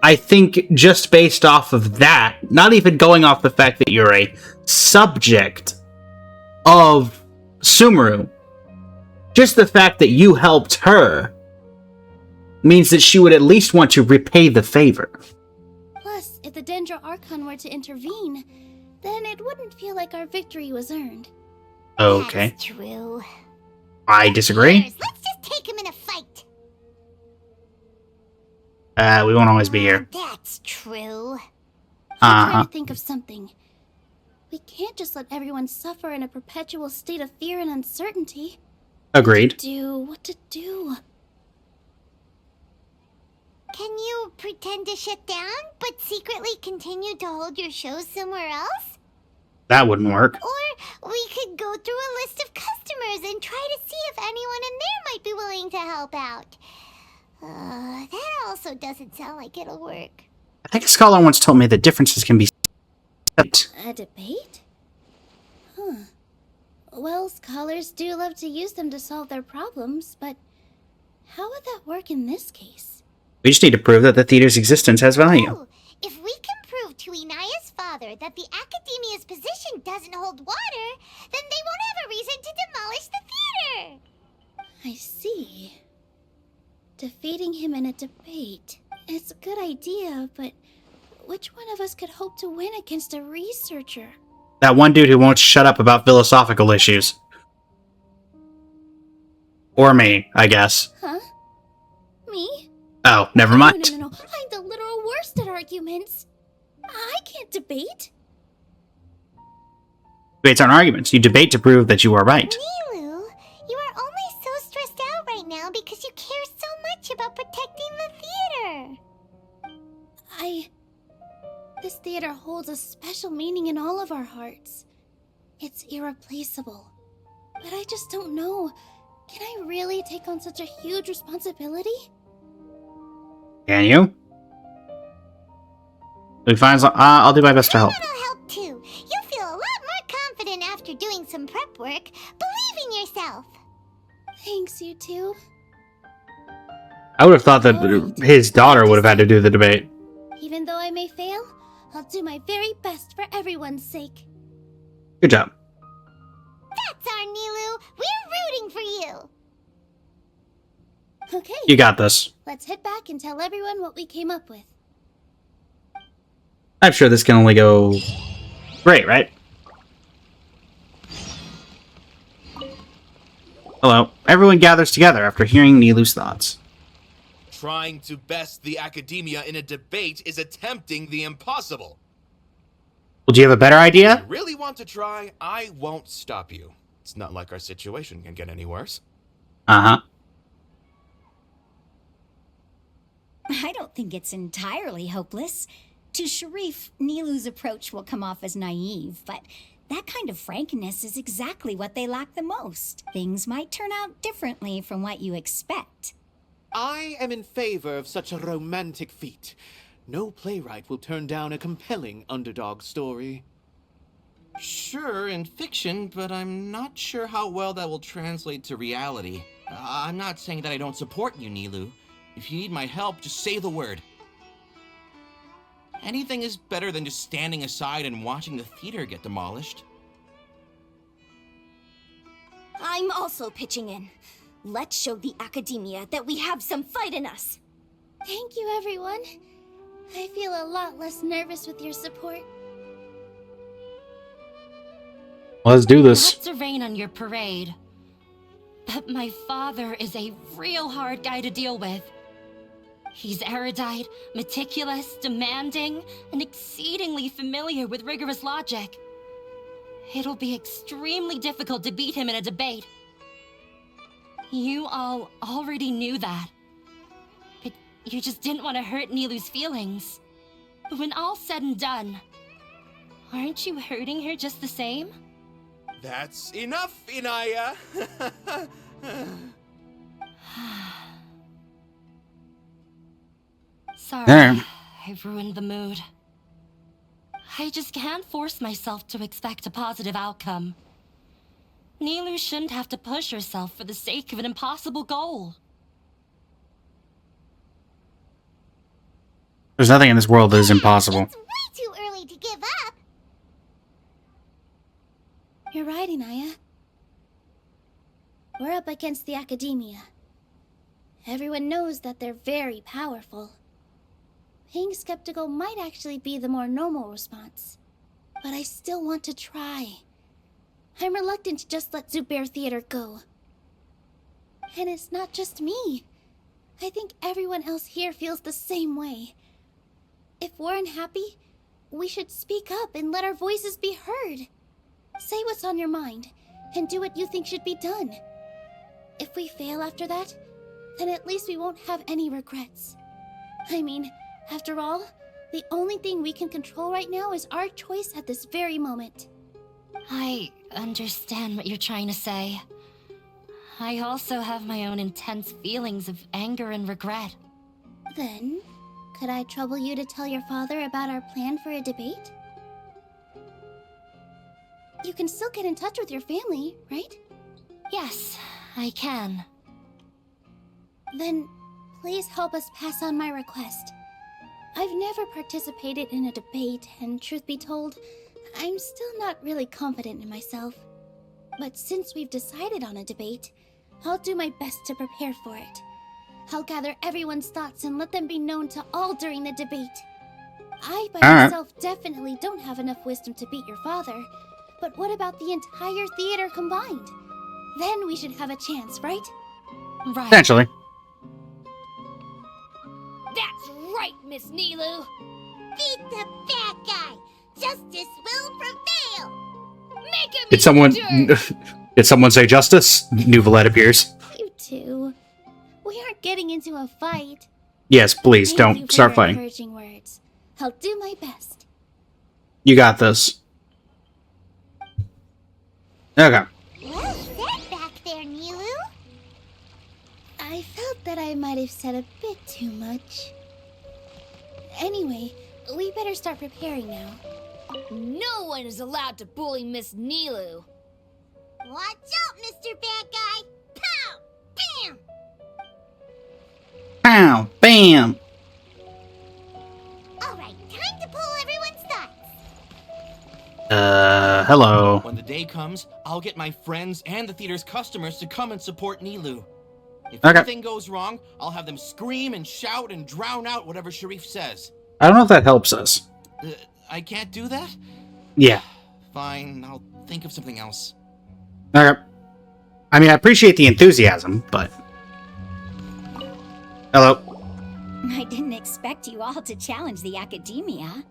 I think just based off of that, not even going off the fact that you're a subject of Sumeru, just the fact that you helped her means that she would at least want to repay the favor. Plus, if the Dendra Archon were to intervene, then it wouldn't feel like our victory was earned. Okay. That's true. I disagree. Let's just take him in a fight. We won't always be here. That's true. I'm trying to think of something. We can't just let everyone suffer in a perpetual state of fear and uncertainty. Agreed. What to do? Can you pretend to shut down, but secretly continue to hold your shows somewhere else? That wouldn't work. Or we could go through a list of customers and try to see if anyone in there might be willing to help out. That also doesn't sound like it'll work. I think a scholar once told me that differences can be... A debate? Huh. Well, scholars do love to use them to solve their problems, but how would that work in this case? We just need to prove that the theater's existence has value. Oh, if we can prove to Inaya's father that the Academia's position doesn't hold water, then they won't have a reason to demolish the theater! I see. Defeating him in a debate. It's a good idea, but which one of us could hope to win against a researcher? That one dude who won't shut up about philosophical issues. Or me, I guess. Huh? Me? Oh, never mind. No. I'm the literal worst at arguments. I can't debate. Debates aren't arguments. You debate to prove that you are right. Nilou, you are only so stressed out right now because you care so much about protecting the theater. This theater holds a special meaning in all of our hearts. It's irreplaceable. But I just don't know. Can I really take on such a huge responsibility? Can you? We find some, I'll do my best to help. That'll help too. You'll feel a lot more confident after doing some prep work. Believe in yourself. Thanks, you two. I would have thought that his daughter would have had to do the debate. Even though I may fail, I'll do my very best for everyone's sake. Good job. That's our Nilou. We're rooting for you. Okay. You got this. Let's head back and tell everyone what we came up with. I'm sure this can only go great, right? Hello. Everyone gathers together after hearing Nilou's thoughts. Trying to best the academia in a debate is attempting the impossible. Well, do you have a better If idea? you really want to try, I won't stop you. It's not like our situation can get any worse. Uh-huh. I don't think it's entirely hopeless. To Sharif, Nilou's approach will come off as naive, but that kind of frankness is exactly what they lack the most. Things might turn out differently from what you expect. I am in favor of such a romantic feat. No playwright will turn down a compelling underdog story. Sure, in fiction, but I'm not sure how well that will translate to reality. I'm not saying that I don't support you, Nilou. If you need my help, just say the word. Anything is better than just standing aside and watching the theater get demolished. I'm also pitching in. Let's show the academia that we have some fight in us. Thank you, everyone. I feel a lot less nervous with your support. Let's do this. Not to rain on your parade, but my father is a real hard guy to deal with. He's erudite, meticulous, demanding, and exceedingly familiar with rigorous logic. It'll be extremely difficult to beat him in a debate. You all already knew that. But you just didn't want to hurt Nilou's feelings. But when all's said and done, aren't you hurting her just the same? That's enough, Inaya. Sorry, Damn. I ruined the mood. I just can't force myself to expect a positive outcome. Nilou shouldn't have to push herself for the sake of an impossible goal. There's nothing in this world that is impossible. It's way too early to give up. You're right, Inaya. We're up against the academia. Everyone knows that they're very powerful. Being skeptical might actually be the more normal response. But I still want to try. I'm reluctant to just let Zubair Theater go. And it's not just me. I think everyone else here feels the same way. If we're unhappy, we should speak up and let our voices be heard. Say what's on your mind, and do what you think should be done. If we fail after that, then at least we won't have any regrets. I mean, after all, the only thing we can control right now is our choice at this very moment. I understand what you're trying to say. I also have my own intense feelings of anger and regret. Then, could I trouble you to tell your father about our plan for a debate? You can still get in touch with your family, right? Yes, I can. Then, please help us pass on my request. I've never participated in a debate, and truth be told, I'm still not really confident in myself. But since we've decided on a debate, I'll do my best to prepare for it. I'll gather everyone's thoughts and let them be known to all during the debate. I by myself definitely don't have enough wisdom to beat your father, but what about the entire theater combined? Then we should have a chance, right? Right. Potentially. That's right, Miss Nilou. Beat the bad guy. Justice will prevail. Make him Did someone endure. did someone say justice? New Valette appears. You two. We aren't getting into a fight. Yes, please Thank you don't for start your fighting. encouraging words. I'll do my best. You got this. Okay. Well said. I felt that I might have said a bit too much. Anyway, we better start preparing now. No one is allowed to bully Miss Nilou. Watch out, Mr. Bad Guy! Pow! Bam! Pow! Bam! Alright, time to pull everyone's thoughts. Hello. When the day comes, I'll get my friends and the theater's customers to come and support Nilou. If anything goes wrong, I'll have them scream and shout and drown out whatever Sharif says. I don't know if that helps us. I can't do that? Yeah. Fine, I'll think of something else. Okay. I mean, I appreciate the enthusiasm, but... Hello. I didn't expect you all to challenge the academia.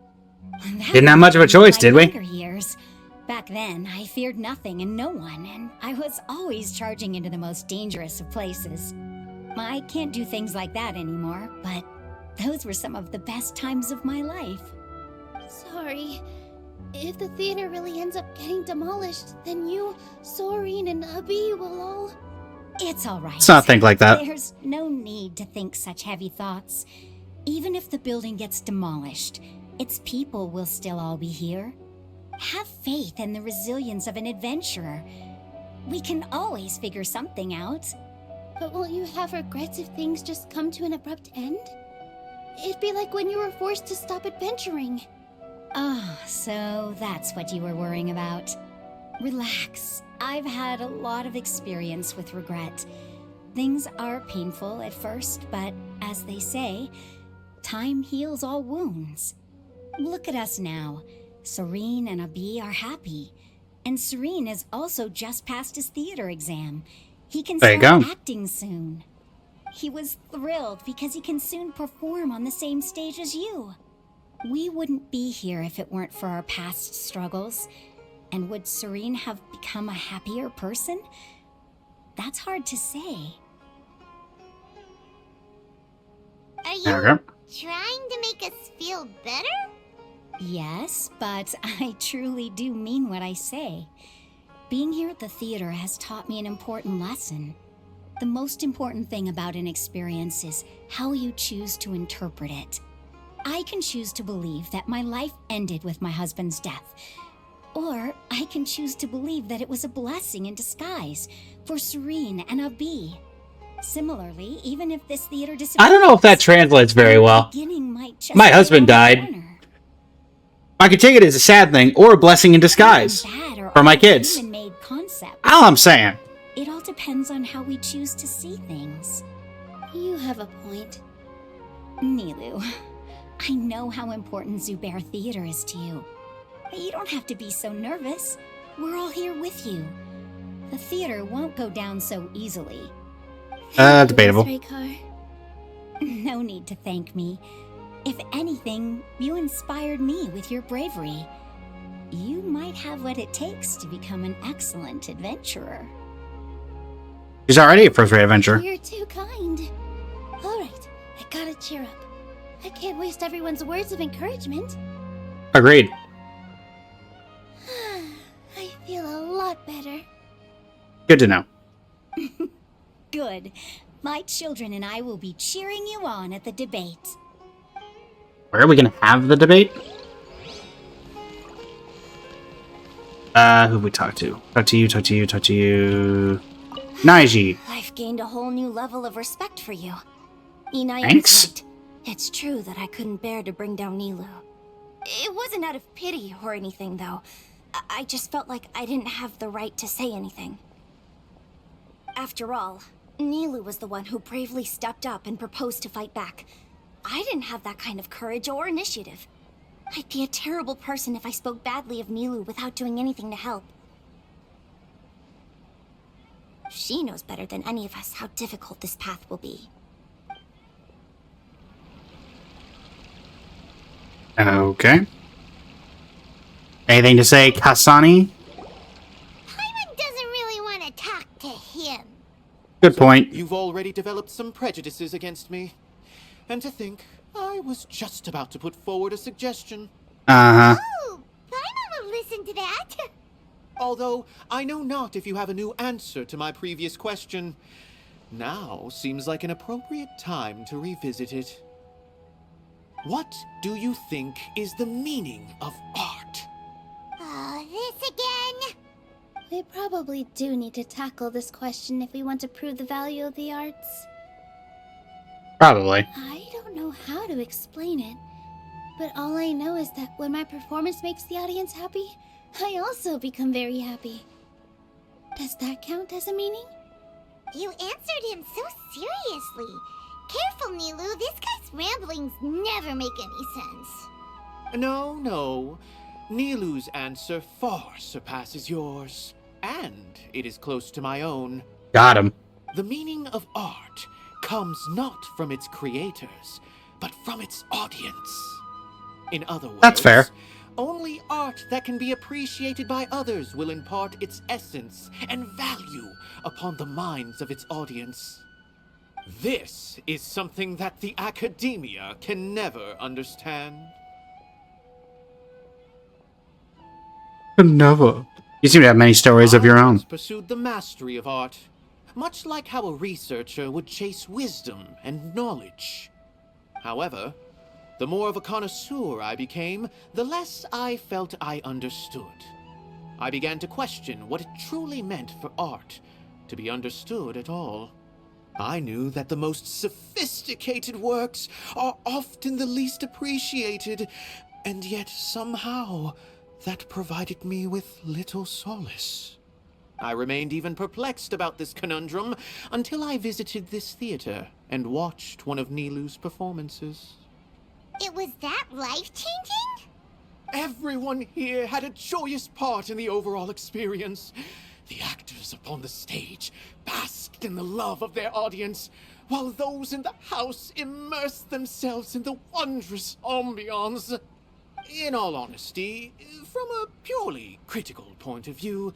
Didn't have much of a choice, did we? Years. Back then, I feared nothing and no one, and I was always charging into the most dangerous of places. I can't do things like that anymore, but those were some of the best times of my life. Sorry. If the theater really ends up getting demolished, then you, Soren, and Abi will all... It's alright. Let's not think like that. There's no need to think such heavy thoughts. Even if the building gets demolished, its people will still all be here. Have faith in the resilience of an adventurer. We can always figure something out. But won't you have regrets if things just come to an abrupt end? It'd be like when you were forced to stop adventuring. Oh, so that's what you were worrying about. Relax. I've had a lot of experience with regret. Things are painful at first, but as they say, time heals all wounds. Look at us now. Serene and Abi are happy. And Serene has also just passed his theater exam. He can start acting soon. He was thrilled because he can soon perform on the same stage as you. We wouldn't be here if it weren't for our past struggles. And would Serene have become a happier person? That's hard to say. Are you trying to make us feel better? Yes, but I truly do mean what I say. Being here at the theater has taught me an important lesson. The most important thing about an experience is how you choose to interpret it. I can choose to believe that my life ended with my husband's death. Or I can choose to believe that it was a blessing in disguise for Serene and Abi. Similarly, even if this theater disappears, I don't know if that translates very well. My husband died. I could take it as a sad thing or a blessing in disguise for my kids. All I'm saying. It all depends on how we choose to see things. You have a point. Nilou, I know how important Zubair Theater is to you. You don't have to be so nervous. We're all here with you. The theater won't go down so easily. Debatable. No need to thank me. If anything, you inspired me with your bravery. You might have what it takes to become an excellent adventurer. She's already a first-rate adventurer. You're too kind. Alright, I gotta cheer up. I can't waste everyone's words of encouragement. Agreed. I feel a lot better. Good to know. Good. My children and I will be cheering you on at the debate. Where are we gonna have the debate? Who we talk to? Talk to you. Naiji. I've gained a whole new level of respect for you. Inai Thanks. is right. It's true that I couldn't bear to bring down Nilou. It wasn't out of pity or anything, though. I just felt like I didn't have the right to say anything. After all, Nilou was the one who bravely stepped up and proposed to fight back. I didn't have that kind of courage or initiative. I'd be a terrible person if I spoke badly of Nilou without doing anything to help. She knows better than any of us how difficult this path will be. Okay. Anything to say, Kasani? Paimon doesn't really want to talk to him. Good point. You've already developed some prejudices against me. And to think, I was just about to put forward a suggestion. Uh-huh. Oh, Paimon will listen to that. Although, I know not if you have a new answer to my previous question. Now seems like an appropriate time to revisit it. What do you think is the meaning of art? Oh, this again? We probably do need to tackle this question if we want to prove the value of the arts. Probably. I don't know how to explain it, but all I know is that when my performance makes the audience happy, I also become very happy. Does that count as a meaning? You answered him so seriously. Careful, Nilou. This guy's ramblings never make any sense. No. Nilou's answer far surpasses yours, and it is close to my own. Got him. The meaning of art comes not from its creators, but from its audience. In other words, That's fair. Only art that can be appreciated by others will impart its essence and value upon the minds of its audience. This is something that the academia can never understand. Never. You seem to have many stories of your own. Pursued the mastery of art, much like how a researcher would chase wisdom and knowledge. However, the more of a connoisseur I became, the less I felt I understood. I began to question what it truly meant for art to be understood at all. I knew that the most sophisticated works are often the least appreciated, and yet somehow that provided me with little solace. I remained even perplexed about this conundrum until I visited this theater and watched one of Nilou's performances. It was that life-changing? Everyone here had a joyous part in the overall experience. The actors upon the stage basked in the love of their audience, while those in the house immersed themselves in the wondrous ambiance. In all honesty, from a purely critical point of view,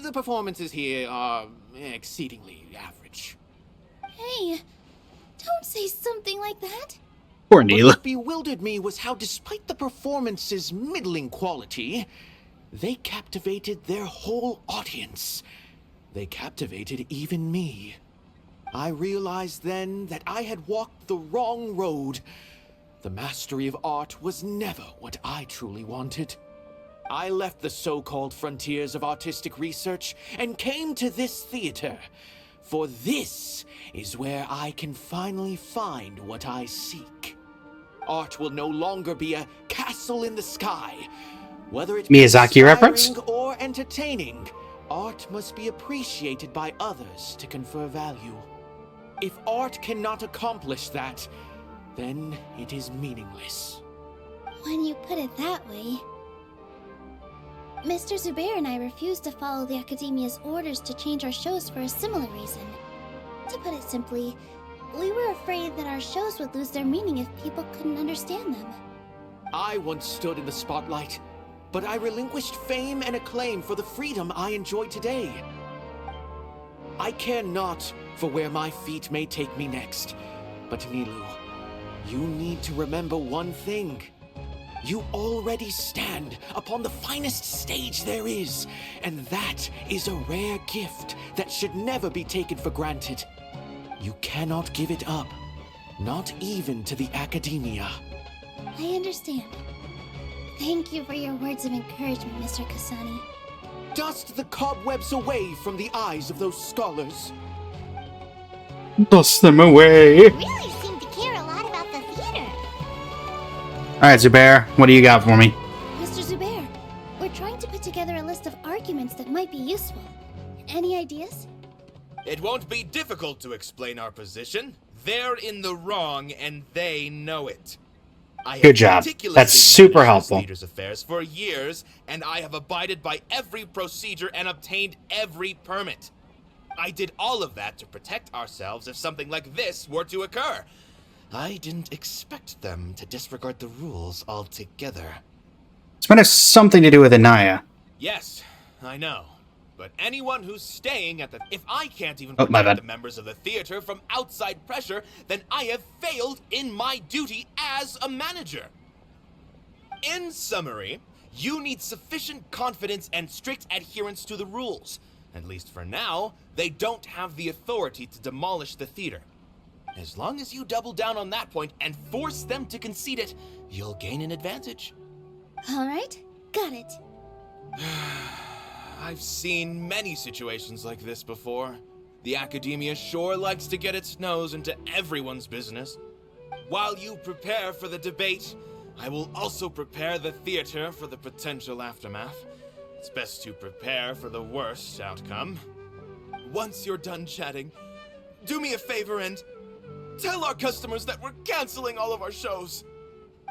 the performances here are exceedingly average. Hey, don't say something like that. Poor But Nilou. what bewildered me was how, despite the performance's middling quality, they captivated their whole audience. They captivated even me. I realized then that I had walked the wrong road. The mastery of art was never what I truly wanted. I left the so-called frontiers of artistic research and came to this theater, for this is where I can finally find what I seek. Art will no longer be a castle in the sky. Whether it be Miyazaki reference? inspiring or entertaining, art must be appreciated by others to confer value. If art cannot accomplish that, then it is meaningless. When you put it that way... Mr. Zubair and I refused to follow the Academia's orders to change our shows for a similar reason. To put it simply, we were afraid that our shows would lose their meaning if people couldn't understand them. I once stood in the spotlight, but I relinquished fame and acclaim for the freedom I enjoy today. I care not for where my feet may take me next, but Nilou, you need to remember one thing. You already stand upon the finest stage there is, and that is a rare gift that should never be taken for granted. You cannot give it up, not even to the Academia. I understand. Thank you for your words of encouragement, Mr. Kasani. Dust the cobwebs away from the eyes of those scholars. Dust them away. You really seem to care a lot about the theater. Alright, Zubair, what do you got for me? Mr. Zubair, we're trying to put together a list of arguments that might be useful. Any ideas? It won't be difficult to explain our position. They're in the wrong, and they know it. I Good job. have meticulously That's super managed helpful. this theater's affairs for years, and I have abided by every procedure and obtained every permit. I did all of that to protect ourselves if something like this were to occur. I didn't expect them to disregard the rules altogether. This might have something to do with Anaya. Yes, I know. But anyone who's staying at the... If I can't even Oh, my protect bad. the members of the theater from outside pressure, then I have failed in my duty as a manager. In summary, you need sufficient confidence and strict adherence to the rules. At least for now, they don't have the authority to demolish the theater. As long as you double down on that point and force them to concede it, you'll gain an advantage. All right, got it. I've seen many situations like this before. The academia sure likes to get its nose into everyone's business. While you prepare for the debate, I will also prepare the theater for the potential aftermath. It's best to prepare for the worst outcome. Once you're done chatting, do me a favor and tell our customers that we're canceling all of our shows.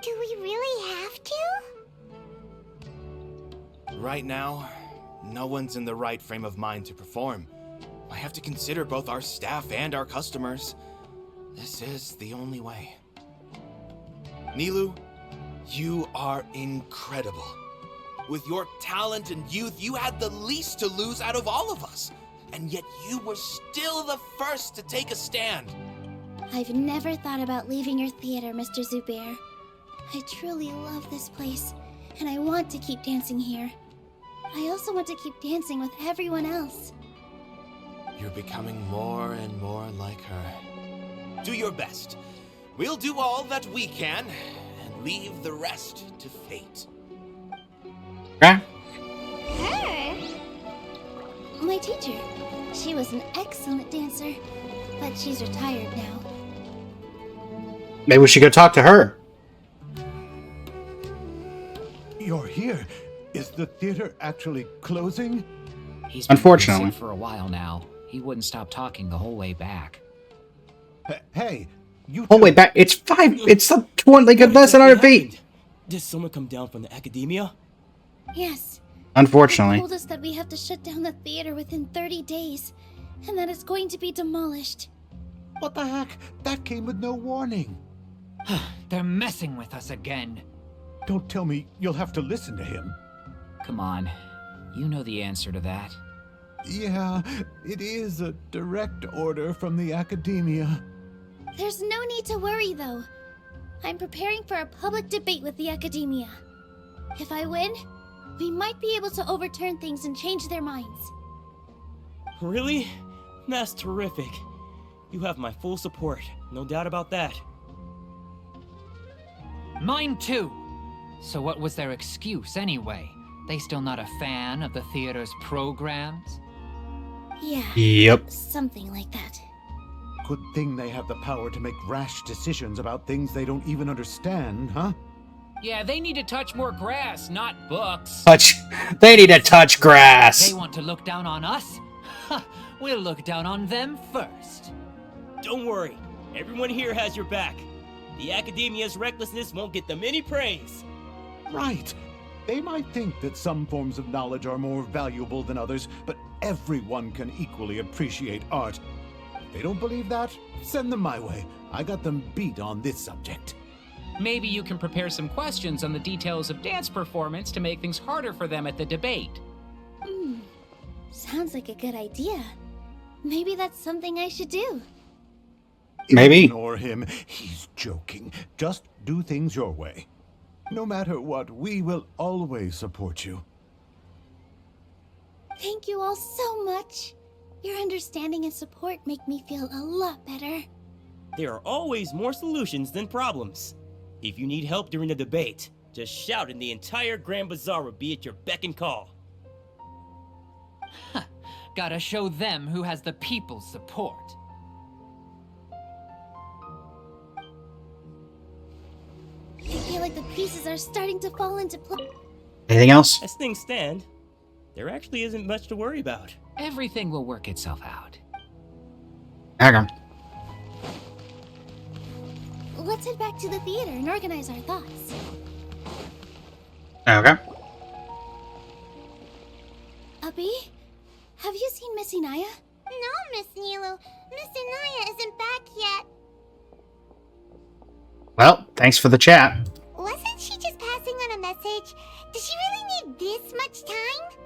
Do we really have to? Right now, no one's in the right frame of mind to perform. I have to consider both our staff and our customers. This is the only way. Nilou, you are incredible. With your talent and youth, you had the least to lose out of all of us. And yet you were still the first to take a stand. I've never thought about leaving your theater, Mr. Zubair. I truly love this place, and I want to keep dancing here. I also want to keep dancing with everyone else. You're becoming more and more like her. Do your best. We'll do all that we can, and leave the rest to fate. Okay. Her? My teacher. She was an excellent dancer, but she's retired now. Maybe we should go talk to her. You're here. Is the theater actually closing? He's been Unfortunately. sick for a while now. He wouldn't stop talking the whole way back. Hey, you. Oh wait, back. It's 5. It's like less than 100 feet. Did someone come down from the academia? Yes. Unfortunately. They told us that we have to shut down the theater within 30 days, and that it's going to be demolished. What the heck? That came with no warning. They're messing with us again. Don't tell me you'll have to listen to him. Come on. You know the answer to that. Yeah, it is a direct order from the academia. There's no need to worry, though. I'm preparing for a public debate with the academia. If I win, we might be able to overturn things and change their minds. Really? That's terrific. You have my full support, no doubt about that. Mine too. So what was their excuse anyway? They still not a fan of the theater's programs? Yeah. Yep. Something like that. Good thing they have the power to make rash decisions about things they don't even understand, huh? Yeah, they need to touch more grass, not books. They need to touch grass. They want to look down on us? We'll look down on them first. Don't worry. Everyone here has your back. The academia's recklessness won't get them any praise. Right. They might think that some forms of knowledge are more valuable than others, but everyone can equally appreciate art. If they don't believe that, send them my way. I got them beat on this subject. Maybe you can prepare some questions on the details of dance performance to make things harder for them at the debate. Sounds like a good idea. Maybe that's something I should do. Maybe. Ignore him. He's joking. Just do things your way. No matter what, we will always support you. Thank you all so much. Your understanding and support make me feel a lot better. There are always more solutions than problems. If you need help during the debate, just shout and the entire Grand Bazaar will be at your beck and call. Gotta show them who has the people's support. I feel like the pieces are starting to fall into place. Anything else? As things stand, there actually isn't much to worry about. Everything will work itself out. Okay. Let's head back to the theater and organize our thoughts. Okay. Abby, have you seen Miss Inaya? No, Miss Nilou. Miss Inaya isn't back yet. Well, thanks for the chat. Wasn't she just passing on a message? Does she really need this much time?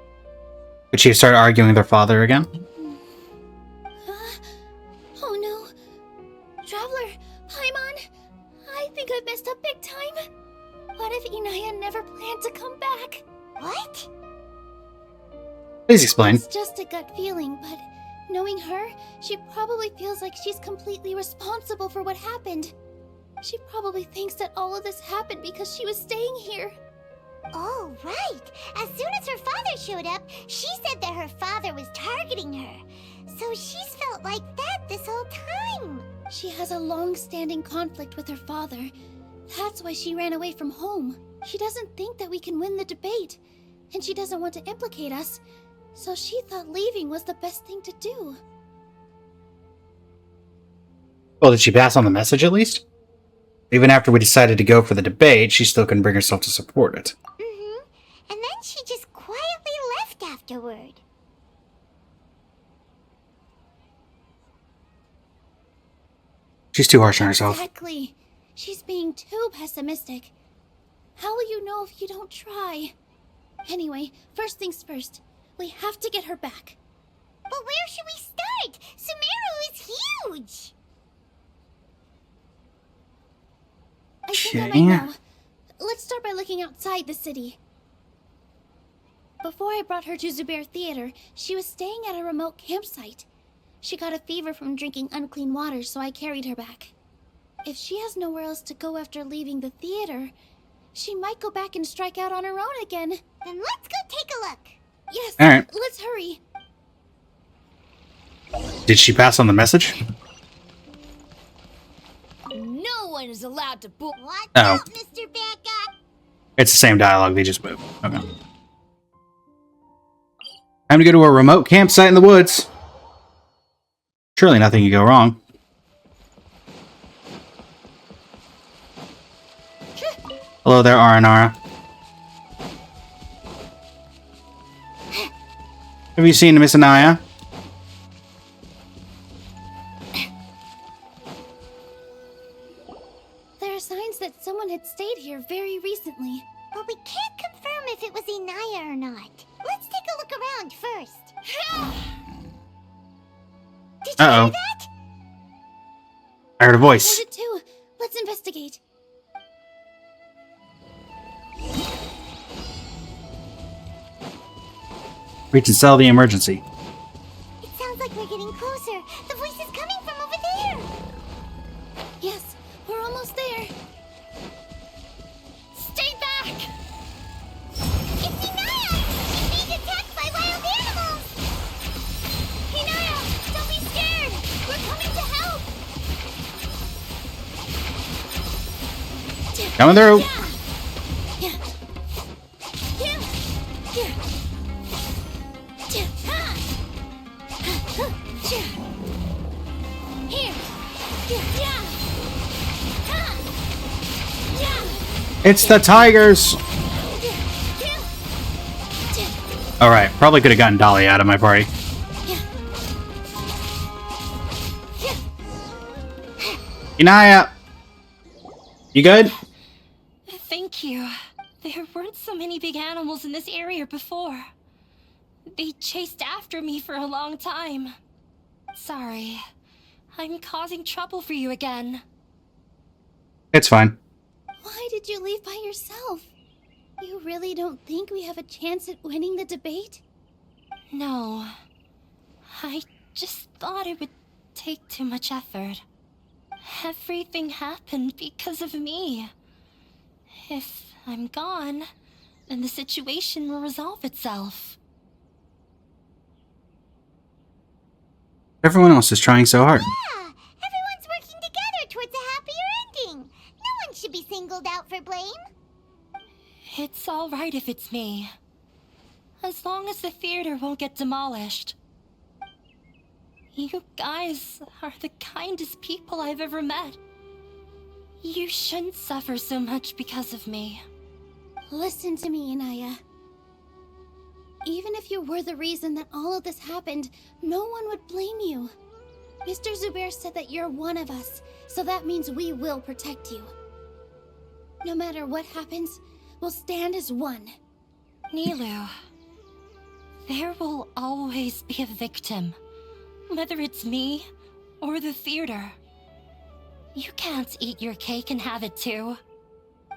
Did she start arguing with her father again? Oh no. Traveler, Paimon, I think I messed up big time. What if Inaya never planned to come back? What? Please explain. It's just a gut feeling, but knowing her, she probably feels like she's completely responsible for what happened. She probably thinks that all of this happened because she was staying here. Oh, right. As soon as her father showed up, she said that her father was targeting her. So she's felt like that this whole time. She has a long-standing conflict with her father. That's why she ran away from home. She doesn't think that we can win the debate, and she doesn't want to implicate us, so she thought leaving was the best thing to do. Well, did she pass on the message at least? Even after we decided to go for the debate, she still couldn't bring herself to support it. Mm-hmm. And then she just quietly left afterward. She's too harsh on herself. Exactly. She's being too pessimistic. How will you know if you don't try? Anyway, first things first. We have to get her back. But where should we start? Sumeru is huge! I think I might know. Let's start by looking outside the city. Before I brought her to Zubair Theater, she was staying at a remote campsite. She got a fever from drinking unclean water, so I carried her back. If she has nowhere else to go after leaving the theater, she might go back and strike out on her own again. Then let's go take a look. Yes, all right. Let's hurry. Did she pass on the message? No one is allowed to bull. What's Oh. up, Mr. Backup? It's the same dialogue, they just moved. Okay. Time to go to a remote campsite in the woods. Surely nothing could go wrong. Hello there, Aranara. Have you seen Miss Anaya? There are signs that someone had stayed here very recently. But we can't confirm if it was Inaya or not. Let's take a look around first. Did you hear that? I heard a I voice. heard it too. Let's investigate. Reach and sell the emergency. It sounds like we're getting closer. The voice is coming from over there. Yes, we're almost there. Stay back! It's Inaya! She's being attacked by wild animals! Hinaya, don't be scared! We're coming to help! Coming through. It's the tigers! Alright, probably could have gotten Dolly out of my party. Inaya! You good? Thank you. There weren't so many big animals in this area before. They chased after me for a long time. Sorry. I'm causing trouble for you again. It's fine. Why did you leave by yourself? You really don't think we have a chance at winning the debate? No. I just thought it would take too much effort. Everything happened because of me. If I'm gone, then the situation will resolve itself. Everyone else is trying so hard. Yeah, everyone's working together towards a happier ending. No one should be singled out for blame. It's all right if it's me. As long as the theater won't get demolished. You guys are the kindest people I've ever met. You shouldn't suffer so much because of me. Listen to me, Inaya. Even if you were the reason that all of this happened, no one would blame you. Mr. Zubair said that you're one of us, so that means we will protect you. No matter what happens, we'll stand as one. Nilou, there will always be a victim. Whether it's me or the theater. You can't eat your cake and have it too.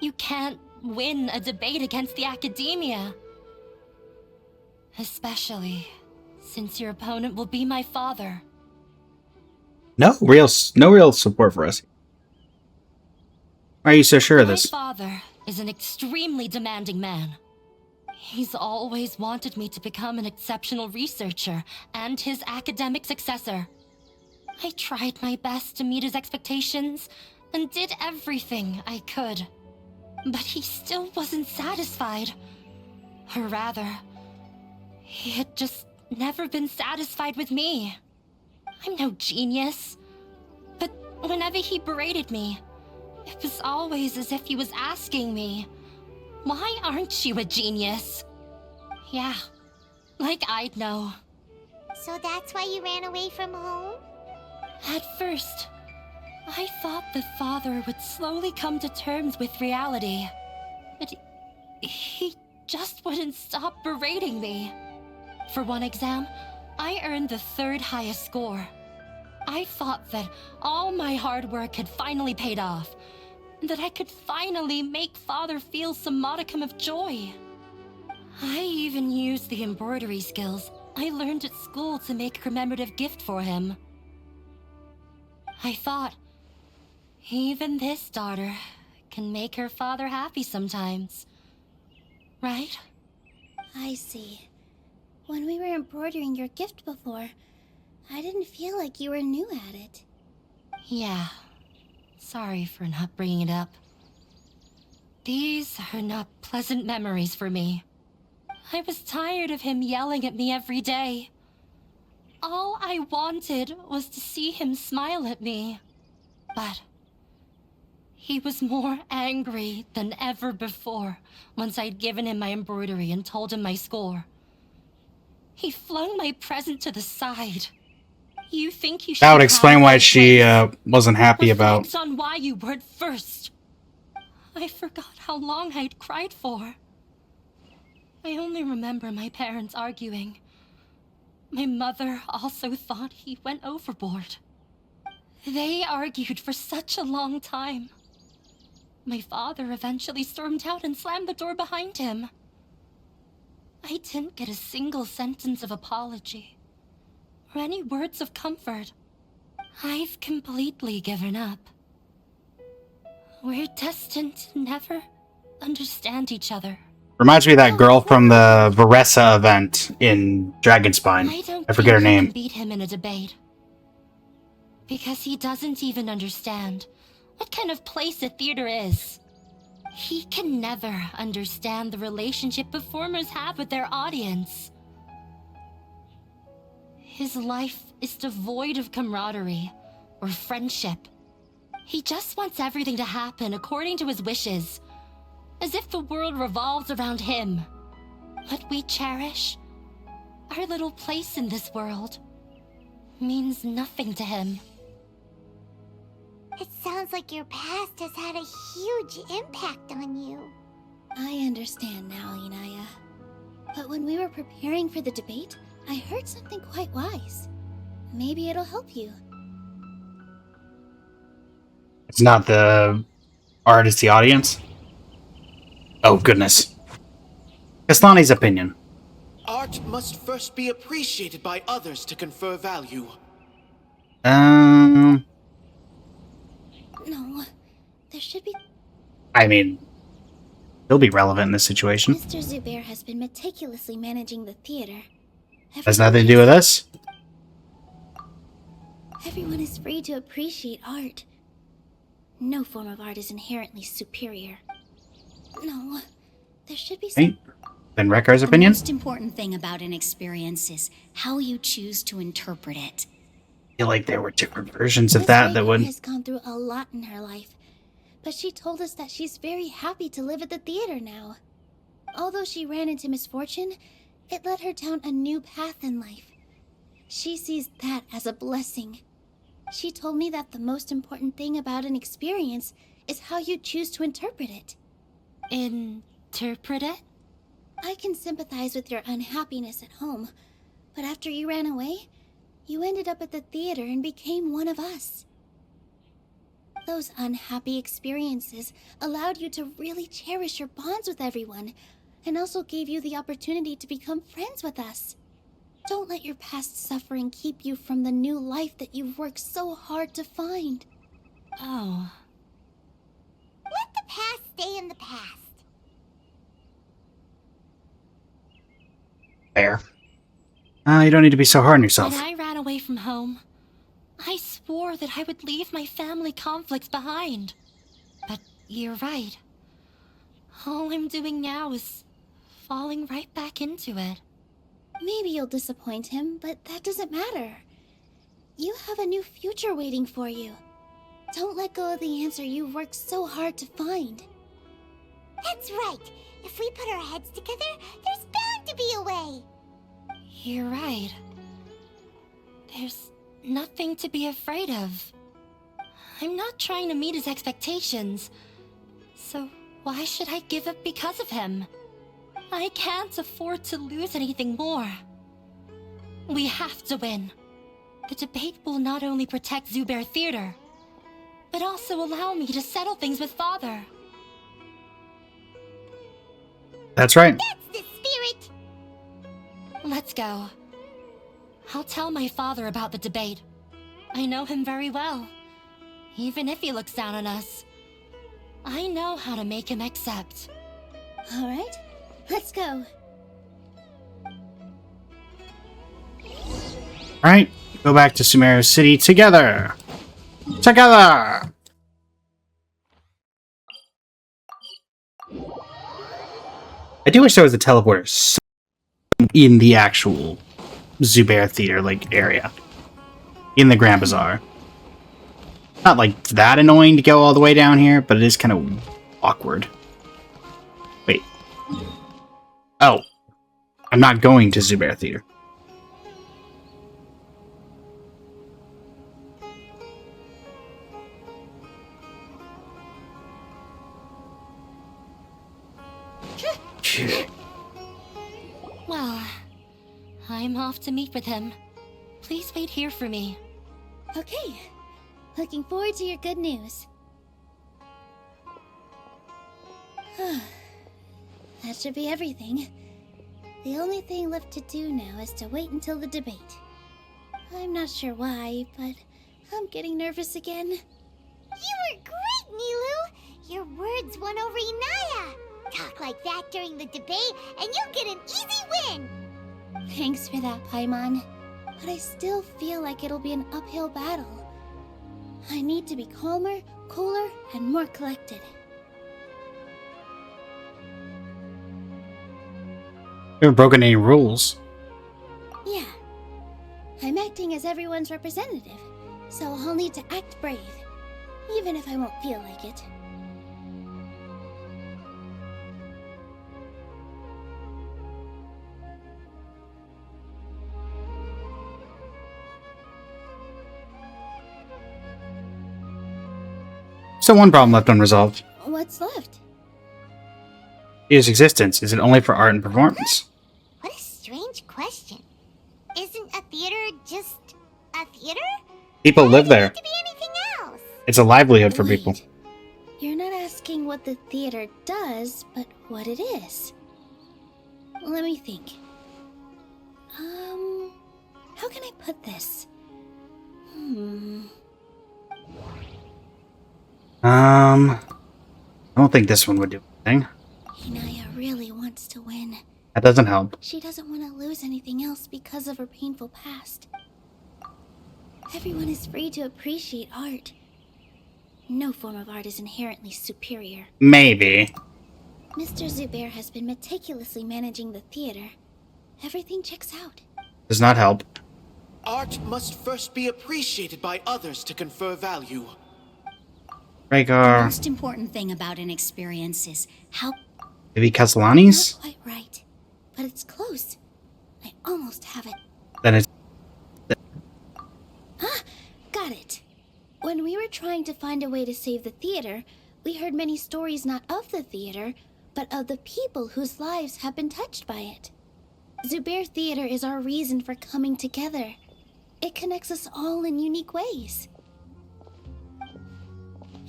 You can't win a debate against the academia. Especially since your opponent will be my father. No real support for us. Why are you so sure of this? My father is an extremely demanding man. He's always wanted me to become an exceptional researcher and his academic successor. I tried my best to meet his expectations and did everything I could. But he still wasn't satisfied. Or rather, he had just never been satisfied with me. I'm no genius. But whenever he berated me, it was always as if he was asking me, "Why aren't you a genius?" Yeah, like I'd know. So that's why you ran away from home? At first, I thought that father would slowly come to terms with reality. But he just wouldn't stop berating me. For one exam, I earned the 3rd highest score. I thought that all my hard work had finally paid off, and that I could finally make father feel some modicum of joy. I even used the embroidery skills I learned at school to make a commemorative gift for him. I thought, even this daughter can make her father happy sometimes. Right? I see. When we were embroidering your gift before, I didn't feel like you were new at it. Yeah. Sorry for not bringing it up. These are not pleasant memories for me. I was tired of him yelling at me every day. All I wanted was to see him smile at me. But he was more angry than ever before once I'd given him my embroidery and told him my score. He flung my present to the side. You think you should That would explain why she wasn't happy about. Reflect on why you weren't first. I forgot how long I'd cried for. I only remember my parents arguing. My mother also thought he went overboard. They argued for such a long time. My father eventually stormed out and slammed the door behind him. I didn't get a single sentence of apology or any words of comfort. I've completely given up. We're destined to never understand each other. Reminds me of that girl from the Varessa event in Dragonspine. I forget her I name. can beat him in a debate. Because he doesn't even understand what kind of place a theater is. He can never understand the relationship performers have with their audience. His life is devoid of camaraderie or friendship. He just wants everything to happen according to his wishes, as if the world revolves around him. What we cherish, our little place in this world, means nothing to him. It sounds like your past has had a huge impact on you. I understand now, Inaya. But when we were preparing for the debate, I heard something quite wise. Maybe it'll help you. It's not the art, it's the audience. Oh, goodness. Kaslani's opinion. Art must first be appreciated by others to confer value. No, there should be... I mean, he'll be relevant in this situation. Mr. Zubair has been meticulously managing the theater. Has nothing to do with us. Everyone is free to appreciate art. No form of art is inherently superior. No, there should be some... Then Rekar's opinion? The most important thing about an experience is how you choose to interpret it. I feel like there were different versions of that would... has gone through a lot in her life, but she told us that she's very happy to live at the theater now. Although she ran into misfortune, it led her down a new path in life. She sees that as a blessing. She told me that the most important thing about an experience is how you choose to interpret it. Interpret it? I can sympathize with your unhappiness at home, but after you ran away, you ended up at the theater and became one of us. Those unhappy experiences allowed you to really cherish your bonds with everyone, and also gave you the opportunity to become friends with us. Don't let your past suffering keep you from the new life that you've worked so hard to find. Oh. Let the past stay in the past. Fair. You don't need to be so hard on yourself. When I ran away from home, I swore that I would leave my family conflicts behind. But you're right. All I'm doing now is falling right back into it. Maybe you'll disappoint him, but that doesn't matter. You have a new future waiting for you. Don't let go of the answer you've worked so hard to find. That's right. If we put our heads together, there's bound to be a way. You're right. There's nothing to be afraid of. I'm not trying to meet his expectations. So why should I give up because of him? I can't afford to lose anything more. We have to win. The debate will not only protect Zubair Theater, but also allow me to settle things with Father. That's right. That's the spirit. Let's go. I'll tell my father about the debate. I know him very well. Even if he looks down on us, I know how to make him accept. All right, let's go. Right, go back to Sumeru City together. Together! I do wish there was a teleporter in the actual Zubair Theater area. In the Grand Bazaar. Not that annoying to go all the way down here, but it is kind of awkward. Wait. Oh. I'm not going to Zubair Theater. Well, I'm off to meet with him. Please wait here for me. Okay. Looking forward to your good news. That should be everything. The only thing left to do now is to wait until the debate. I'm not sure why, but I'm getting nervous again. You were great, Nilou! Your words won over Inaya! Talk like that during the debate, and you'll get an easy win! Thanks for that, Paimon. But I still feel like it'll be an uphill battle. I need to be calmer, cooler, and more collected. You haven't broken any rules. Yeah. I'm acting as everyone's representative, so I'll need to act brave, even if I won't feel like it. Still one problem left unresolved. What's left? Its existence. Is it only for art and performance? What a strange question. Isn't a theater just a theater? People live there. To be anything else? It's a livelihood for people. You're not asking what the theater does, but what it is. Let me think. How can I put this? I don't think this one would do anything. Inaya really wants to win. That doesn't help. She doesn't want to lose anything else because of her painful past. Everyone is free to appreciate art. No form of art is inherently superior. Maybe. Mr. Zubair has been meticulously managing the theater. Everything checks out. Does not help. Art must first be appreciated by others to confer value. The Rhaegar. most important thing about an experience is how... Maybe Castellani's? Not quite right, but it's close. I almost have it. Then it's... Got it. When we were trying to find a way to save the theater, we heard many stories not of the theater, but of the people whose lives have been touched by it. Zubair Theater is our reason for coming together. It connects us all in unique ways.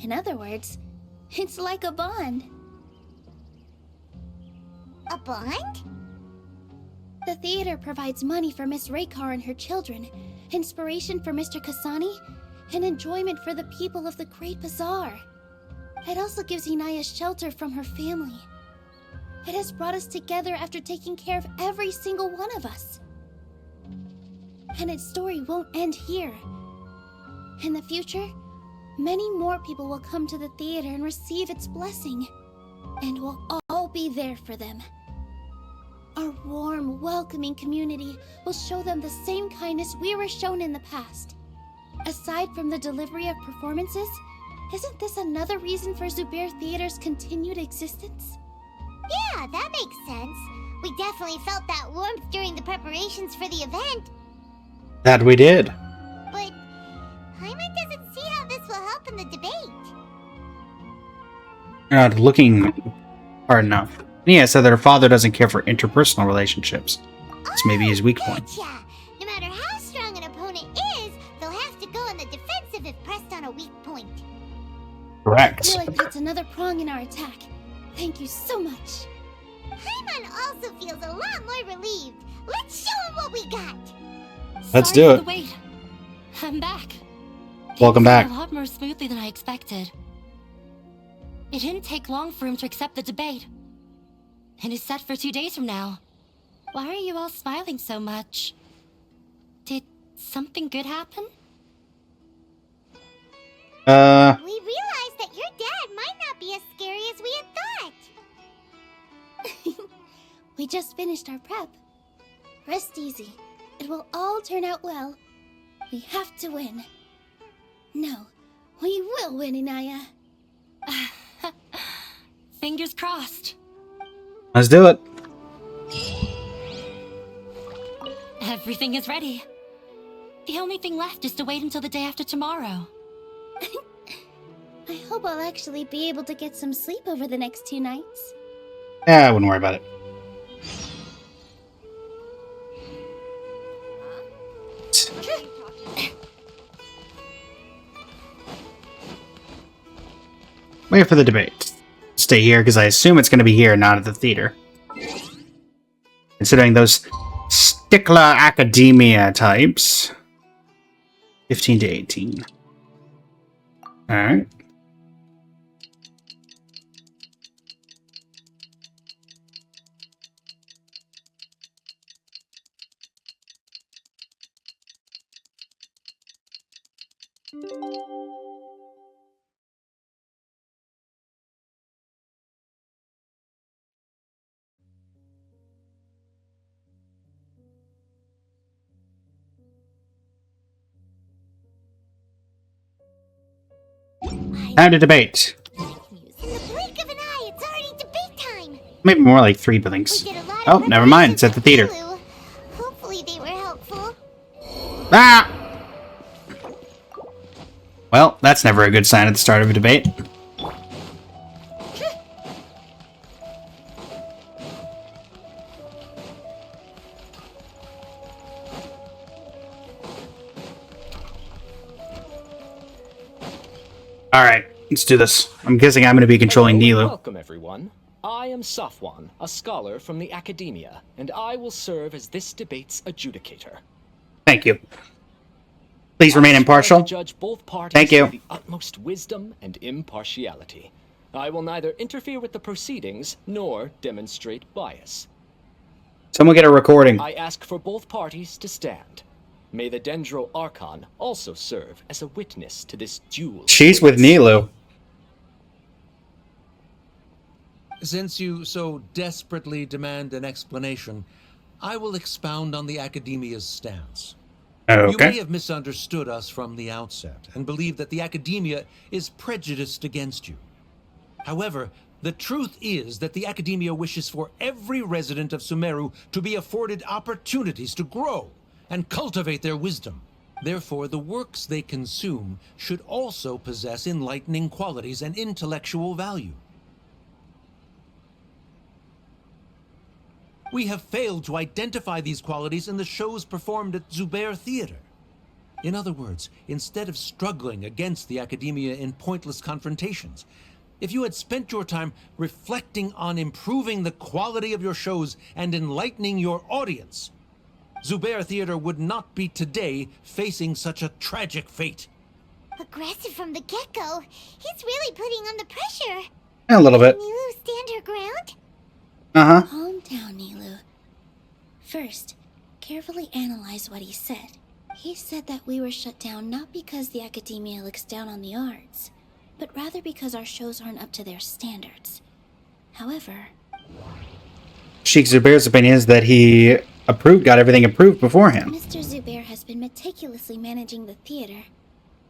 In other words, it's like a bond. A bond? The theater provides money for Miss Raykar and her children, inspiration for Mr. Kasani, and enjoyment for the people of the Great Bazaar. It also gives Inaya shelter from her family. It has brought us together after taking care of every single one of us. And its story won't end here. In the future, many more people will come to the theater and receive its blessing. And we'll all be there for them. Our warm, welcoming community will show them the same kindness we were shown in the past. Aside from the delivery of performances, isn't this another reason for Zubair Theater's continued existence? Yeah, that makes sense. We definitely felt that warmth during the preparations for the event. That we did. But Paimon doesn't see how this will help in the debate. You're not looking hard enough. Nia said that her father doesn't care for interpersonal relationships. This may be his weak point. Gotcha! No matter how strong an opponent is, they'll have to go on the defensive if pressed on a weak point. Correct. I feel like that's another prong in our attack. Thank you so much. Paimon also feels a lot more relieved. Let's show him what we got. Let's Sorry do for it. the wait. I'm back. Welcome Things back. went a lot more smoothly than I expected. It didn't take long for him to accept the debate. And it's set for 2 days from now. Why are you all smiling so much? Did something good happen? We realized that your dad might not be as scary as we had thought. We just finished our prep. Rest easy. It will all turn out well. We have to win. No, we will win, Inaya. Fingers crossed. Let's do it. Everything is ready. The only thing left is to wait until the day after tomorrow. I hope I'll actually be able to get some sleep over the next 2 nights. I wouldn't worry about it. Wait for the debate. Stay here because I assume it's going to be here, not at the theater. Considering those stickler academia types. 15 to 18. Alright. Time to debate. In the blink of an eye, it's already debate time. Maybe more like 3 blinks. We did a lot Oh, of never mind. It's at the theater. Nilou. Hopefully they were helpful. Ah! Well, that's never a good sign at the start of a debate. Alright, let's do this. I'm guessing I'm going to be controlling Hello and Nilou. Welcome, everyone. I am Safwan, a scholar from the academia, and I will serve as this debate's adjudicator. Thank you. Please remain impartial. I will judge both parties Thank you. with the utmost wisdom and impartiality. I will neither interfere with the proceedings nor demonstrate bias. Someone get a recording. I ask for both parties to stand. May the Dendro Archon also serve as a witness to this duel. She's with Nilou. Since you so desperately demand an explanation, I will expound on the Academia's stance. You may have misunderstood us from the outset and believe that the Academia is prejudiced against you. However, the truth is that the Academia wishes for every resident of Sumeru to be afforded opportunities to grow and cultivate their wisdom. Therefore, the works they consume should also possess enlightening qualities and intellectual value. We have failed to identify these qualities in the shows performed at Zubair Theater. In other words, instead of struggling against the Academia in pointless confrontations, If you had spent your time reflecting on improving the quality of your shows and enlightening your audience, Zubair Theater would not be today facing such a tragic fate. Aggressive from the get-go. He's really putting on the pressure. A little bit. Can Nilou stand her ground? Uh-huh. Calm down, Nilou. First, carefully analyze what he said. He said that we were shut down not because the academia looks down on the arts, but rather because our shows aren't up to their standards. However, Sheikh Zubair's opinion is that he got everything approved beforehand. Mr. Zubair has been meticulously managing the theater.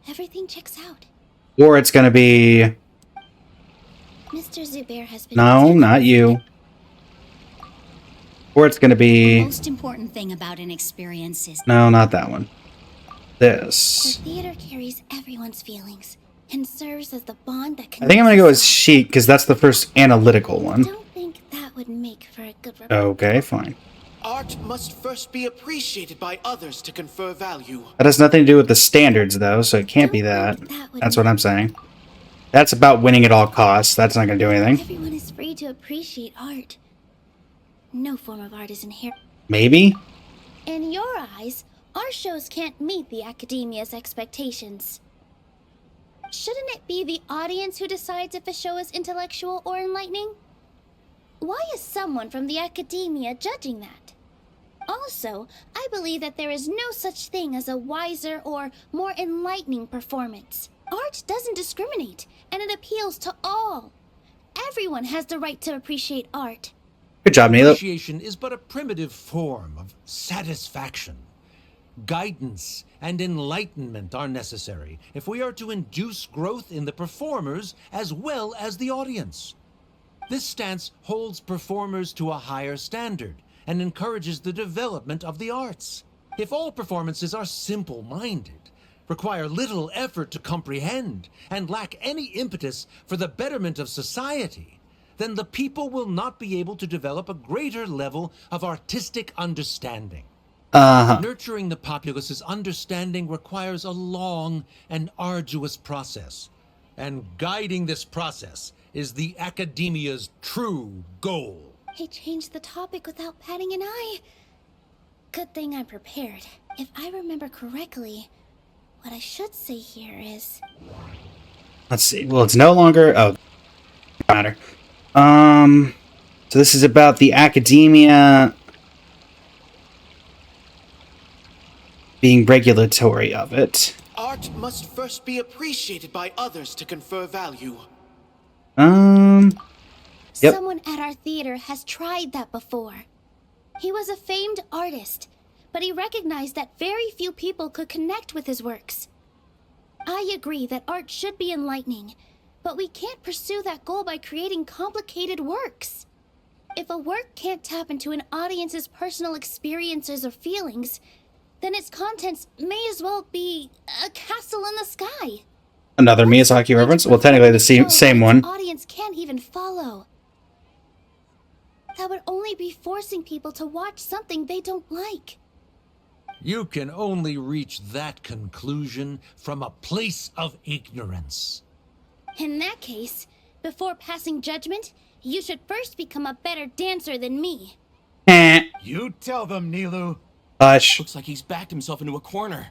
Everything checks out. Or it's gonna be... Mr. Zubair has been... No, not you. Or it's gonna be... The most important thing about an experience is... No, not that one. The This. theater carries everyone's feelings and serves as the bond that I think I'm gonna go with Sheik, because that's the first analytical I one. don't think that would make for a good Okay, fine. Art must first be appreciated by others to confer value. That has nothing to do with the standards, though, so it can't be that. That's what I'm saying. That's about winning at all costs. That's not gonna do anything. Everyone is free to appreciate art. No form of art is inherent. Maybe? In your eyes, our shows can't meet the academia's expectations. Shouldn't it be the audience who decides if a show is intellectual or enlightening? Why is someone from the academia judging that? Also, I believe that there is no such thing as a wiser or more enlightening performance. Art doesn't discriminate, and it appeals to all. Everyone has the right to appreciate art. Good job, Nilou. Appreciation is but a primitive form of satisfaction. Guidance and enlightenment are necessary if we are to induce growth in the performers as well as the audience. This stance holds performers to a higher standard and encourages the development of the arts. If all performances are simple-minded, require little effort to comprehend, and lack any impetus for the betterment of society, then the people will not be able to develop a greater level of artistic understanding. Nurturing the populace's understanding requires a long and arduous process, and guiding this process is the academia's true goal. He changed the topic without batting an eye. Good thing I'm prepared. If I remember correctly, what I should say here is... Let's see. Well, it's no longer... Oh, matter. So this is about the academia being regulatory of it. Art must first be appreciated by others to confer value. Yep. Someone at our theater has tried that before. He was a famed artist, but he recognized that very few people could connect with his works. I agree that art should be enlightening, but we can't pursue that goal by creating complicated works. If a work can't tap into an audience's personal experiences or feelings, then its contents may as well be a castle in the sky. Another Miyazaki reference? Well, technically the same one. The audience can't even follow. That would only be forcing people to watch something they don't like. You can only reach that conclusion from a place of ignorance. In that case, before passing judgment, you should first become a better dancer than me. You tell them, Nilou. Hush. Looks like he's backed himself into a corner.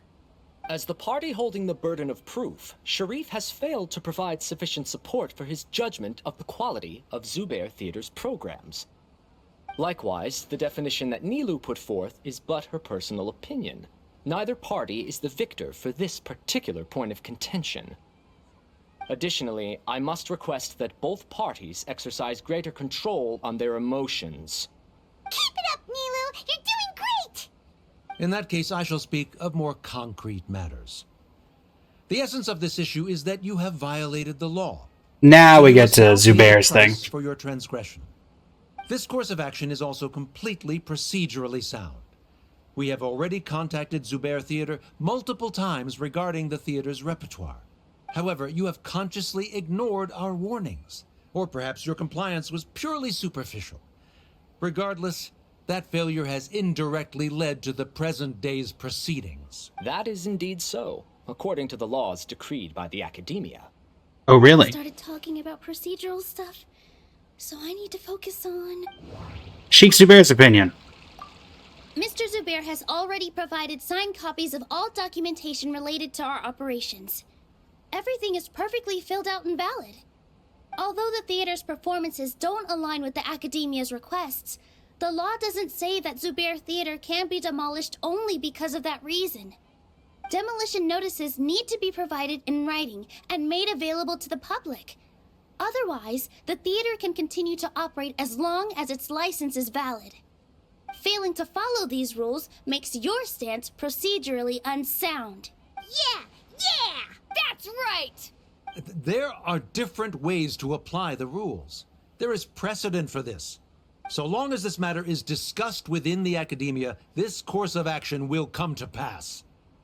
As the party holding the burden of proof, Sharif has failed to provide sufficient support for his judgment of the quality of Zubair Theater's programs. Likewise, the definition that Nilou put forth is but her personal opinion. Neither party is the victor for this particular point of contention. Additionally, I must request that both parties exercise greater control on their emotions. Keep it up, Nilou! You're doing great! In that case, I shall speak of more concrete matters. The essence of this issue is that you have violated the law. Now we get to Zubair's thing. For your transgression. This course of action is also completely procedurally sound. We have already contacted Zubair Theater multiple times regarding the theater's repertoire. However, you have consciously ignored our warnings, or perhaps your compliance was purely superficial. Regardless, that failure has indirectly led to the present day's proceedings. That is indeed so, according to the laws decreed by the academia. Oh, really? Started talking about procedural stuff, so I need to focus on... Sheikh Zubair's opinion. Mr. Zubair has already provided signed copies of all documentation related to our operations. Everything is perfectly filled out and valid. Although the theater's performances don't align with the Academia's requests, the law doesn't say that Zubair Theater can be demolished only because of that reason. Demolition notices need to be provided in writing and made available to the public. Otherwise, the theater can continue to operate as long as its license is valid. Failing to follow these rules makes your stance procedurally unsound. Yeah! That's right! There are different ways to apply the rules. There is precedent for this. So long as this matter is discussed within the Academia, this course of action will come to pass.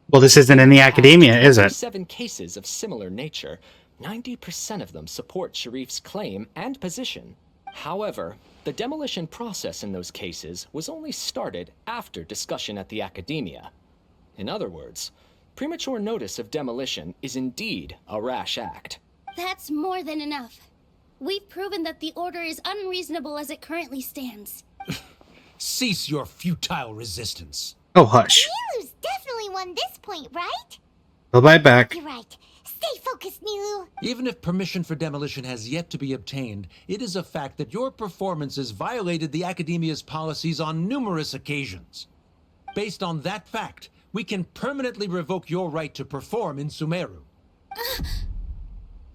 Well, this isn't in the Academia, is it? 7 cases of similar nature. 90% of them support Sharif's claim and position. However, the demolition process in those cases was only started after discussion at the Academia. In other words, premature notice of demolition is indeed a rash act. That's more than enough. We've proven that the order is unreasonable as it currently stands. Cease your futile resistance. Oh, hush. Nilou's definitely won this point, right? I'll buy it back. You're right. Stay focused, Nilou. Even if permission for demolition has yet to be obtained, it is a fact that your performances violated the Academia's policies on numerous occasions. Based on that fact, we can permanently revoke your right to perform in Sumeru.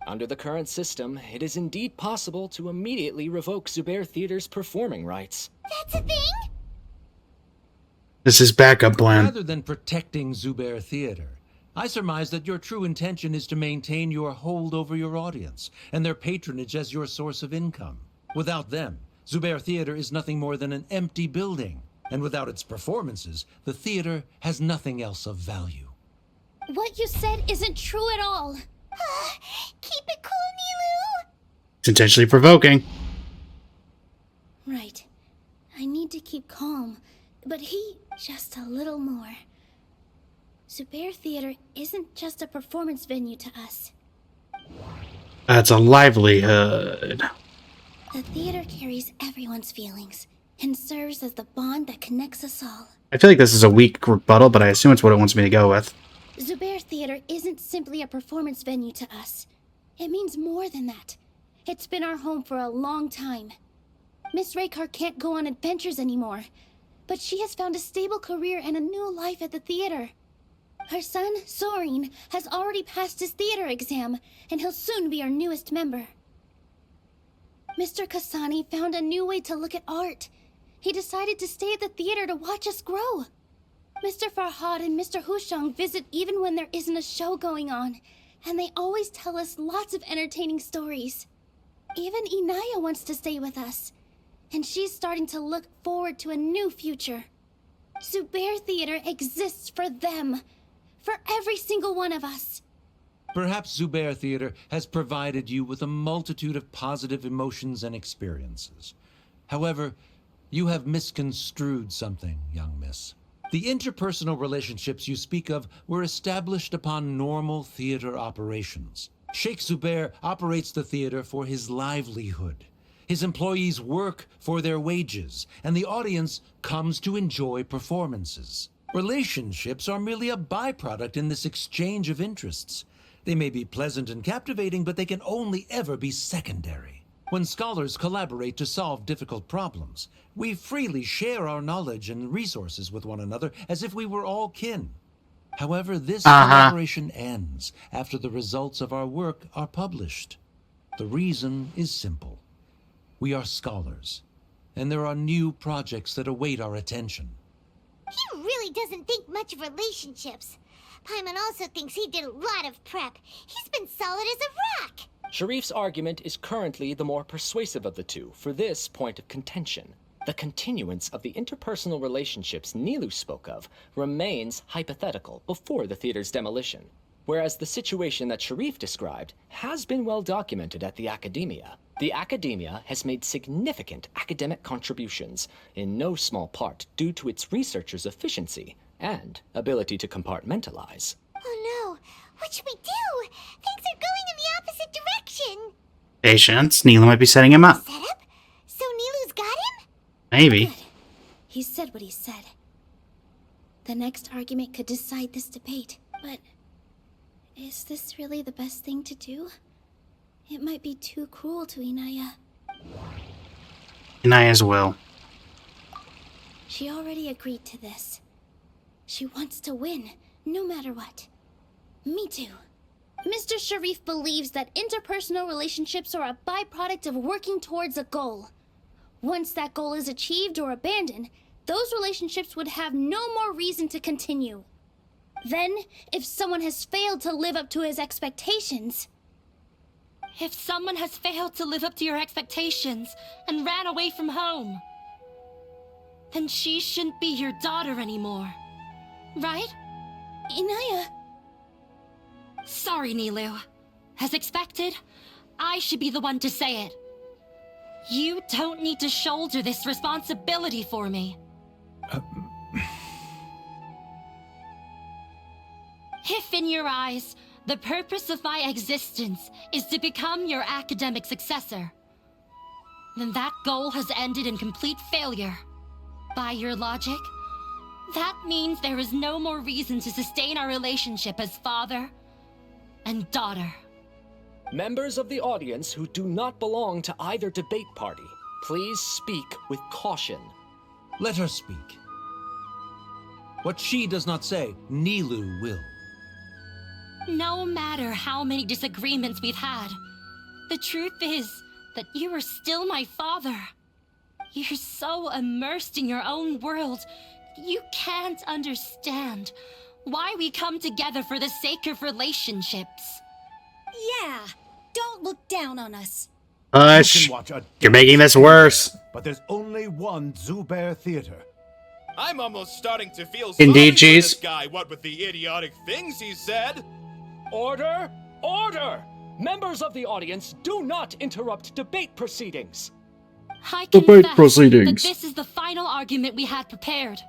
Under the current system, it is indeed possible to immediately revoke Zubair Theater's performing rights. That's a thing? This is backup plan. Rather than protecting Zubair Theater, I surmise that your true intention is to maintain your hold over your audience and their patronage as your source of income. Without them, Zubair Theater is nothing more than an empty building. And without its performances, the theater has nothing else of value. What you said isn't true at all. Keep it cool, Nilou. It's intentionally provoking. Right. I need to keep calm, but he just a little more. Zubair Theater isn't just a performance venue to us. That's a livelihood. The theater carries everyone's feelings and serves as the bond that connects us all. I feel like this is a weak rebuttal, but I assume it's what it wants me to go with. Zubair Theater isn't simply a performance venue to us. It means more than that. It's been our home for a long time. Miss Raykar can't go on adventures anymore, but she has found a stable career and a new life at the theater. Her son, Sorin, has already passed his theater exam, and he'll soon be our newest member. Mr. Kasani found a new way to look at art. He decided to stay at the theater to watch us grow. Mr. Farhad and Mr. Hushang visit even when there isn't a show going on, and they always tell us lots of entertaining stories. Even Inaya wants to stay with us, and she's starting to look forward to a new future. Zubair Theater exists for them, for every single one of us. Perhaps Zubair Theater has provided you with a multitude of positive emotions and experiences. However, you have misconstrued something, young miss. The interpersonal relationships you speak of were established upon normal theater operations. Sheikh Zubair operates the theater for his livelihood. His employees work for their wages, and the audience comes to enjoy performances. Relationships are merely a byproduct in this exchange of interests. They may be pleasant and captivating, but they can only ever be secondary. When scholars collaborate to solve difficult problems, we freely share our knowledge and resources with one another as if we were all kin. However, this collaboration ends after the results of our work are published. The reason is simple. We are scholars, and there are new projects that await our attention. He really doesn't think much of relationships. Paimon also thinks he did a lot of prep. He's been solid as a rock. Sharif's argument is currently the more persuasive of the two for this point of contention. The continuance of the interpersonal relationships Nilou spoke of remains hypothetical before the theater's demolition, whereas the situation that Sharif described has been well documented at the Academia. The Academia has made significant academic contributions, in no small part due to its researchers' efficiency and ability to compartmentalize. Oh no, what should we do? Things are going in the opposite direction. Patience. Nilou might be setting him up. Set up? So Nilou's got him? Maybe. Good. He said what he said. The next argument could decide this debate, but is this really the best thing to do? It might be too cruel to Inaya. Inaya's will. She already agreed to this. She wants to win, no matter what. Me too. Mr. Sharif believes that interpersonal relationships are a byproduct of working towards a goal. Once that goal is achieved or abandoned, those relationships would have no more reason to continue. Then, if someone has failed to live up to his expectations... If someone has failed to live up to your expectations and ran away from home, then she shouldn't be your daughter anymore. Right? Inaya... Sorry, Nilou. As expected, I should be the one to say it. You don't need to shoulder this responsibility for me. If in your eyes, the purpose of my existence is to become your academic successor, then that goal has ended in complete failure. By your logic, that means there is no more reason to sustain our relationship as father and daughter. Members of the audience who do not belong to either debate party, please speak with caution. Let her speak. What she does not say, Nilou will. No matter how many disagreements we've had, the truth is that you are still my father. You're so immersed in your own world, you can't understand why we come together for the sake of relationships. Yeah, don't look down on us. Hush. You're making this worse. But there's only one Zubair Theater. I'm almost starting to feel Indeed, sorry for this Cheese. guy, what with the idiotic things he said. Order! Order! Members of the audience, do not interrupt debate proceedings. I Debate confess proceedings. that this is the final argument we had prepared.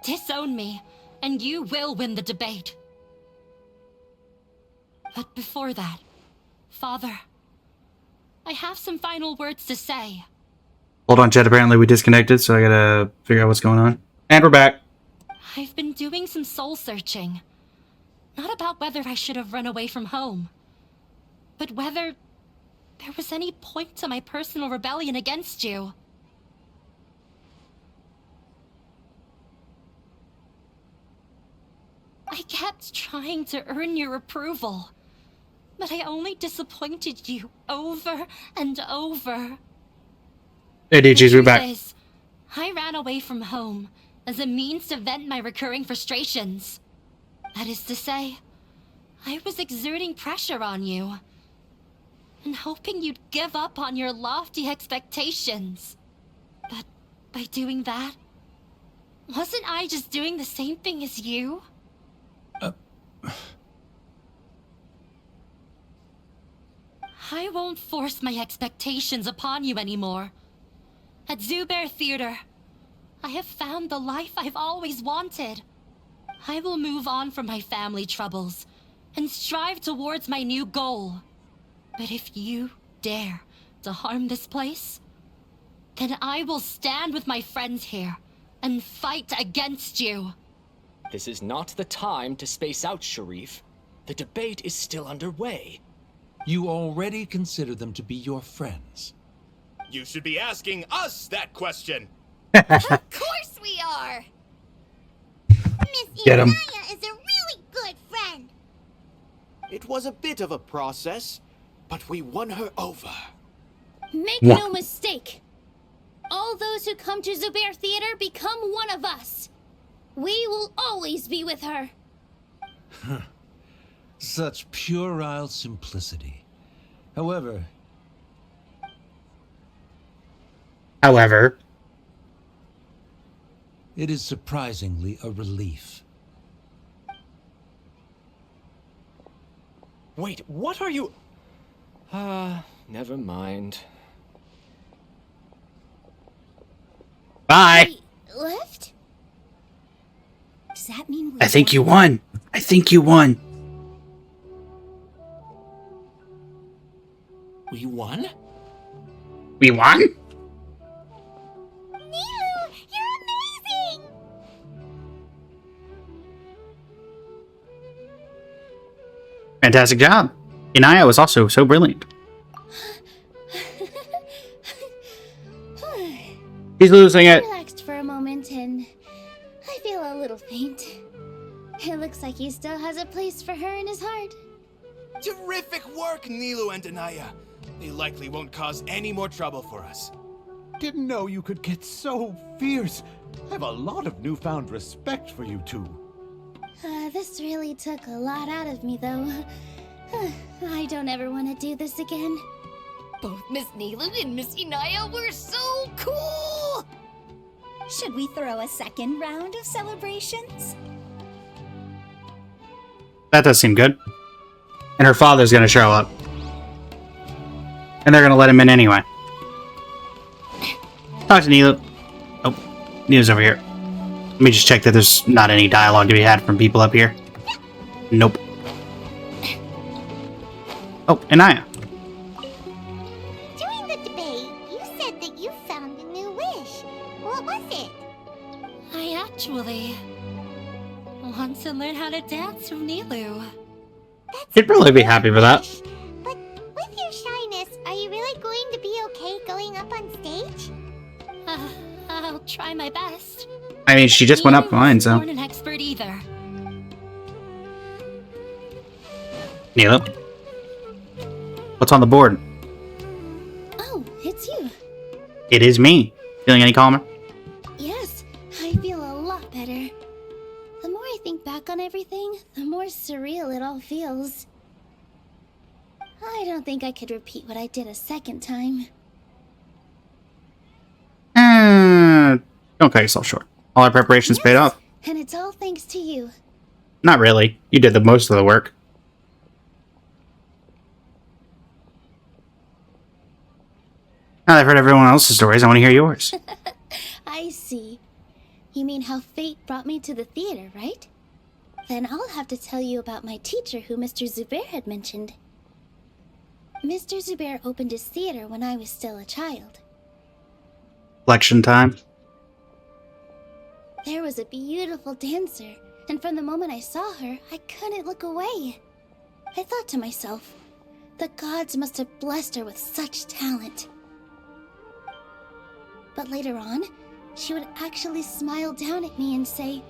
Disown me, and you will win the debate. But before that, Father, I have some final words to say. Hold on, chat. Apparently we disconnected, so I gotta figure out what's going on. And we're back. I've been doing some soul searching. Not about whether I should have run away from home, but whether there was any point to my personal rebellion against you. I kept trying to earn your approval, but I only disappointed you over and over. Hey, DJs, we're back. Is, I ran away from home as a means to vent my recurring frustrations. That is to say, I was exerting pressure on you and hoping you'd give up on your lofty expectations. But by doing that, wasn't I just doing the same thing as you? I won't force my expectations upon you anymore. At Zubair Theater, I have found the life I've always wanted. I will move on from my family troubles and strive towards my new goal. But if you dare to harm this place, then I will stand with my friends here and fight against you. This is not the time to space out, Sharif. The debate is still underway. You already consider them to be your friends. You should be asking us that question. Of course we are! Miss Get 'em. Inaya is a really good friend. It was a bit of a process, but we won her over. Make no mistake. All those who come to Zubair Theater become one of us. We will always be with her. Such puerile simplicity. However, it is surprisingly a relief. Wait, what are you... never mind. Bye. Wait, left? Does that mean we I think you won. I think you won. We won? We won? Nilou, you're amazing! Fantastic job. Inaya was also so brilliant. He's losing it. Relaxed for a moment and I feel a little faint. It looks like he still has a place for her in his heart. Terrific work, Nilou and Anaya. They likely won't cause any more trouble for us. Didn't know you could get so fierce. I have a lot of newfound respect for you two. This really took a lot out of me, though. I don't ever want to do this again. Both Miss Nilou and Miss Inaya were so cool! Should we throw a second round of celebrations? That does seem good. And her father's gonna show up. And they're gonna let him in anyway. Talk to Nilou. Oh, Nilou's over here. Let me just check that there's not any dialogue to be had from people up here. Nope. Oh, Anaya. During the debate, you said that you found a new wish. What was it? I actually want to learn how to dance from Nilou. He'd probably be happy for that. But with your shyness, are you really going to be okay going up on stage? I'll try my best. I mean, she just went up mine, so. I'm not an expert either. Nilou? What's on the board? Oh, it's you. It is me. Feeling any calmer? Yes, I feel a lot better. The more I think back on everything, the more surreal it all feels. I don't think I could repeat what I did a second time. Don't cut yourself short. All our preparations paid off. And it's all thanks to you. Not really. You did the most of the work. Now that I've heard everyone else's stories, I want to hear yours. I see. You mean how fate brought me to the theater, right? Then I'll have to tell you about my teacher who Mr. Zubair had mentioned. Mr. Zubair opened his theater when I was still a child. Election time. There was a beautiful dancer, and from the moment I saw her, I couldn't look away. I thought to myself, the gods must have blessed her with such talent. But later on, she would actually smile down at me and say,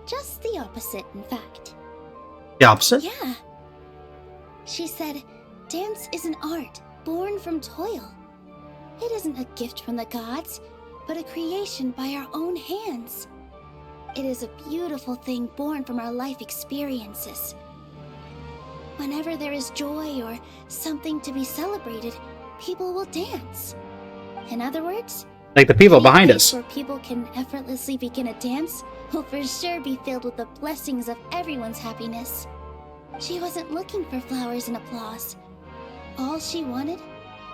just the opposite, in fact. The opposite? Yeah. She said, dance is an art born from toil. It isn't a gift from the gods, but a creation by our own hands. It is a beautiful thing born from our life experiences. Whenever there is joy or something to be celebrated, people will dance. In other words, like the people behind any us. place where people can effortlessly begin a dance will for sure be filled with the blessings of everyone's happiness. She wasn't looking for flowers and applause. All she wanted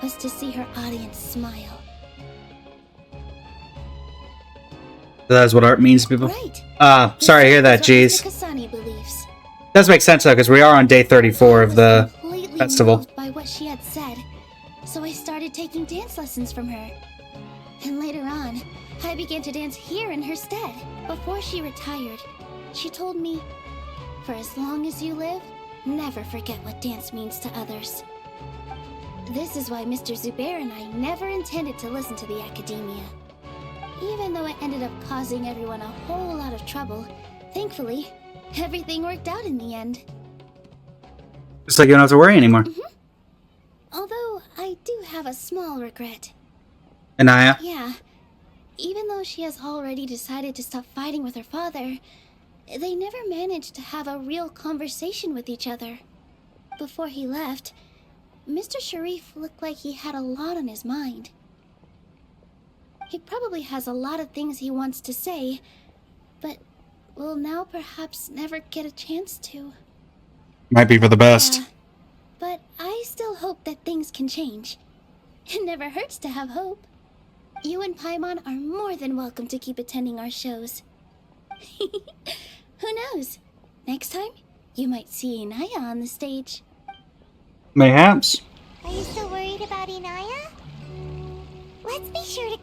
was to see her audience smile. That's what art means to people? Right. Sorry to hear that, jeez. Kasani believes. Does make sense, though, because we are on day 34 of the festival. Moved by what she had said, so I started taking dance lessons from her. And later on, I began to dance here in her stead. Before she retired, she told me, for as long as you live, never forget what dance means to others. This is why Mr. Zubair and I never intended to listen to the academia. Even though it ended up causing everyone a whole lot of trouble, thankfully, everything worked out in the end. It's like you don't have to worry anymore. Although, I do have a small regret. Anaya? Yeah. Even though she has already decided to stop fighting with her father, they never managed to have a real conversation with each other. Before he left, Mr. Sharif looked like he had a lot on his mind. He probably has a lot of things he wants to say, but will now perhaps never get a chance to. Might be for the best. Yeah, but I still hope that things can change. It never hurts to have hope. You and Paimon are more than welcome to keep attending our shows. Who knows? Next time, you might see Inaya on the stage. Mayhaps. Are you still worried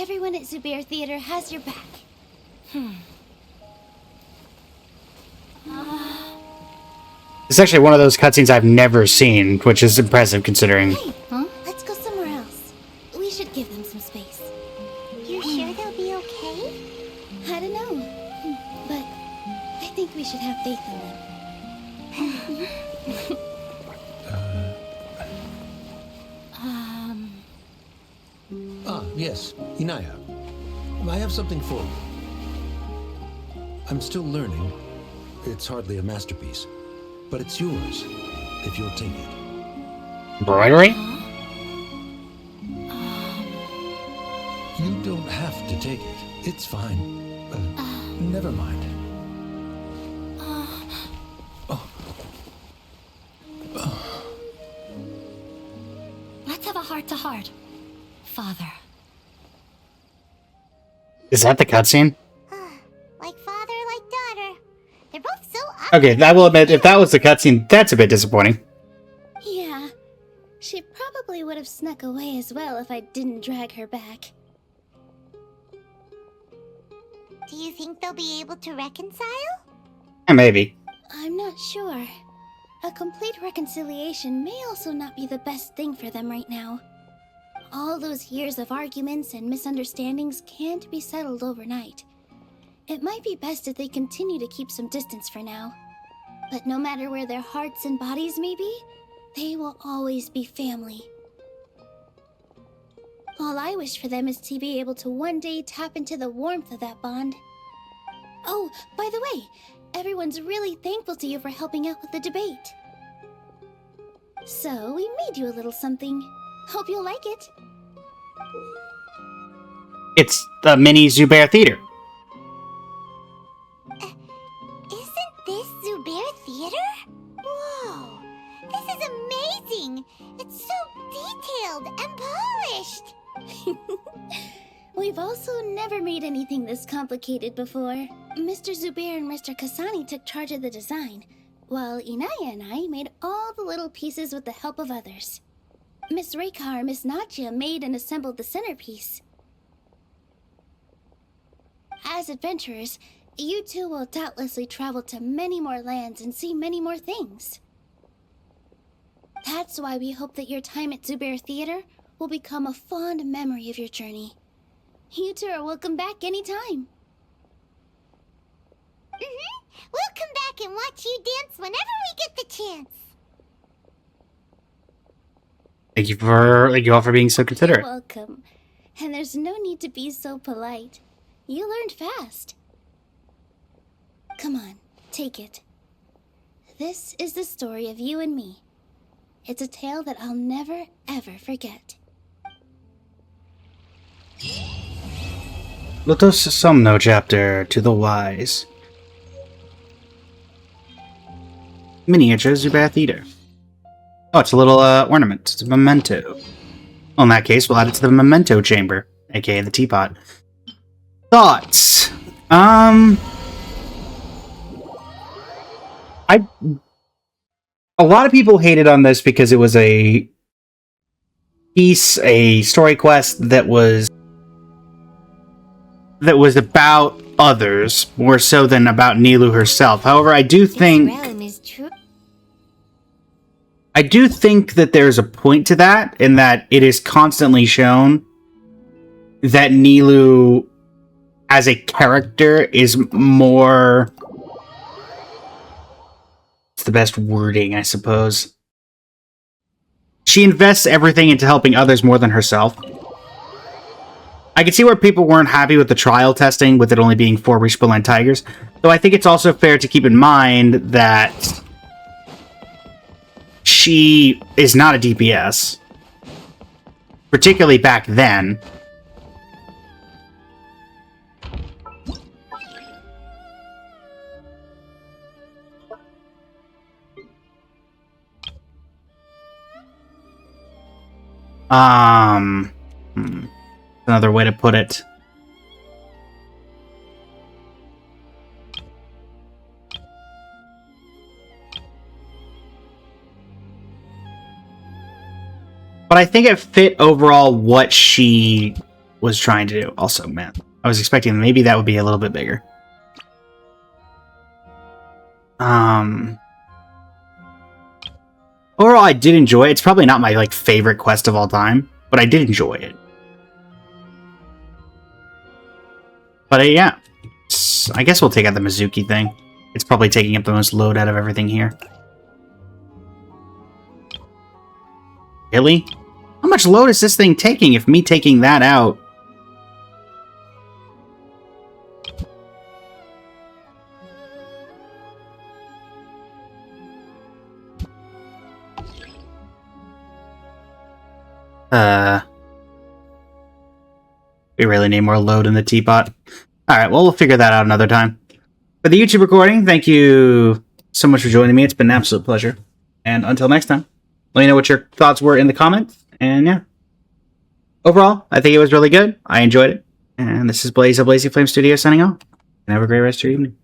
Everyone at Zubair Theater has your back. It's actually one of those cutscenes I've never seen, which is impressive considering. Hey, let's go somewhere else. We should give them some space. You sure they'll be okay? I don't know, but I think we should have faith in them. Yes, Inaya. I have something for you. I'm still learning. It's hardly a masterpiece, but it's yours, if you'll take it. Embroidery? You don't have to take it. It's fine. Never mind. Let's have a heart-to-heart, Father. Is that the cutscene? Like father, like daughter. They're both so Okay, I will admit, if that was the cutscene, that's a bit disappointing. Yeah, she probably would have snuck away as well if I didn't drag her back. Do you think they'll be able to reconcile? Maybe. I'm not sure. A complete reconciliation may also not be the best thing for them right now. All those years of arguments and misunderstandings can't be settled overnight. It might be best if they continue to keep some distance for now. But no matter where their hearts and bodies may be, they will always be family. All I wish for them is to be able to one day tap into the warmth of that bond. Oh, by the way, everyone's really thankful to you for helping out with the debate. So, we made you a little something. Hope you'll like it. It's the mini Zubair Theater. Isn't this Zubair Theater? Whoa! This is amazing! It's so detailed and polished! We've also never made anything this complicated before. Mr. Zubair and Mr. Kasani took charge of the design, while Inaya and I made all the little pieces with the help of others. Miss Reikar and Miss Nadia made and assembled the centerpiece. As adventurers, you two will doubtlessly travel to many more lands and see many more things. That's why we hope that your time at Zubair Theater will become a fond memory of your journey. You two are welcome back anytime. We'll come back and watch you dance whenever we get the chance. Thank you all for being so considerate. You're welcome. And there's no need to be so polite. You learned fast. Come on, take it. This is the story of you and me. It's a tale that I'll never, ever forget. Lotus Somno chapter to the wise. Miniature Zubair Theater. Oh, it's a little ornament. It's a memento. Well, in that case, we'll add it to the memento chamber, aka the teapot. Thoughts? A lot of people hated on this because it was a piece, a story quest that was about others more so than about Nilou herself. However, I do think that there's a point to that, in that it is constantly shown that Nilou as a character is more... It's the best wording, I suppose. She invests everything into helping others more than herself. I can see where people weren't happy with the trial testing, with it only being 4 Rishboland Tigers, though I think it's also fair to keep in mind that she is not a DPS, particularly back then. Another way to put it. But I think it fit overall what she was trying to do. Also, man, I was expecting maybe that would be a little bit bigger. Overall, I did enjoy it. It's probably not my like favorite quest of all time, but I did enjoy it. But yeah, I guess we'll take out the Mizuki thing. It's probably taking up the most load out of everything here. Really? How much load is this thing taking if me taking that out? We really need more load in the teapot. Alright, well, we'll figure that out another time. For the YouTube recording, thank you so much for joining me. It's been an absolute pleasure. And until next time, let me know what your thoughts were in the comments. And yeah. Overall, I think it was really good. I enjoyed it. And this is Blaze of Lazy Flame Studio signing off. And have a great rest of your evening.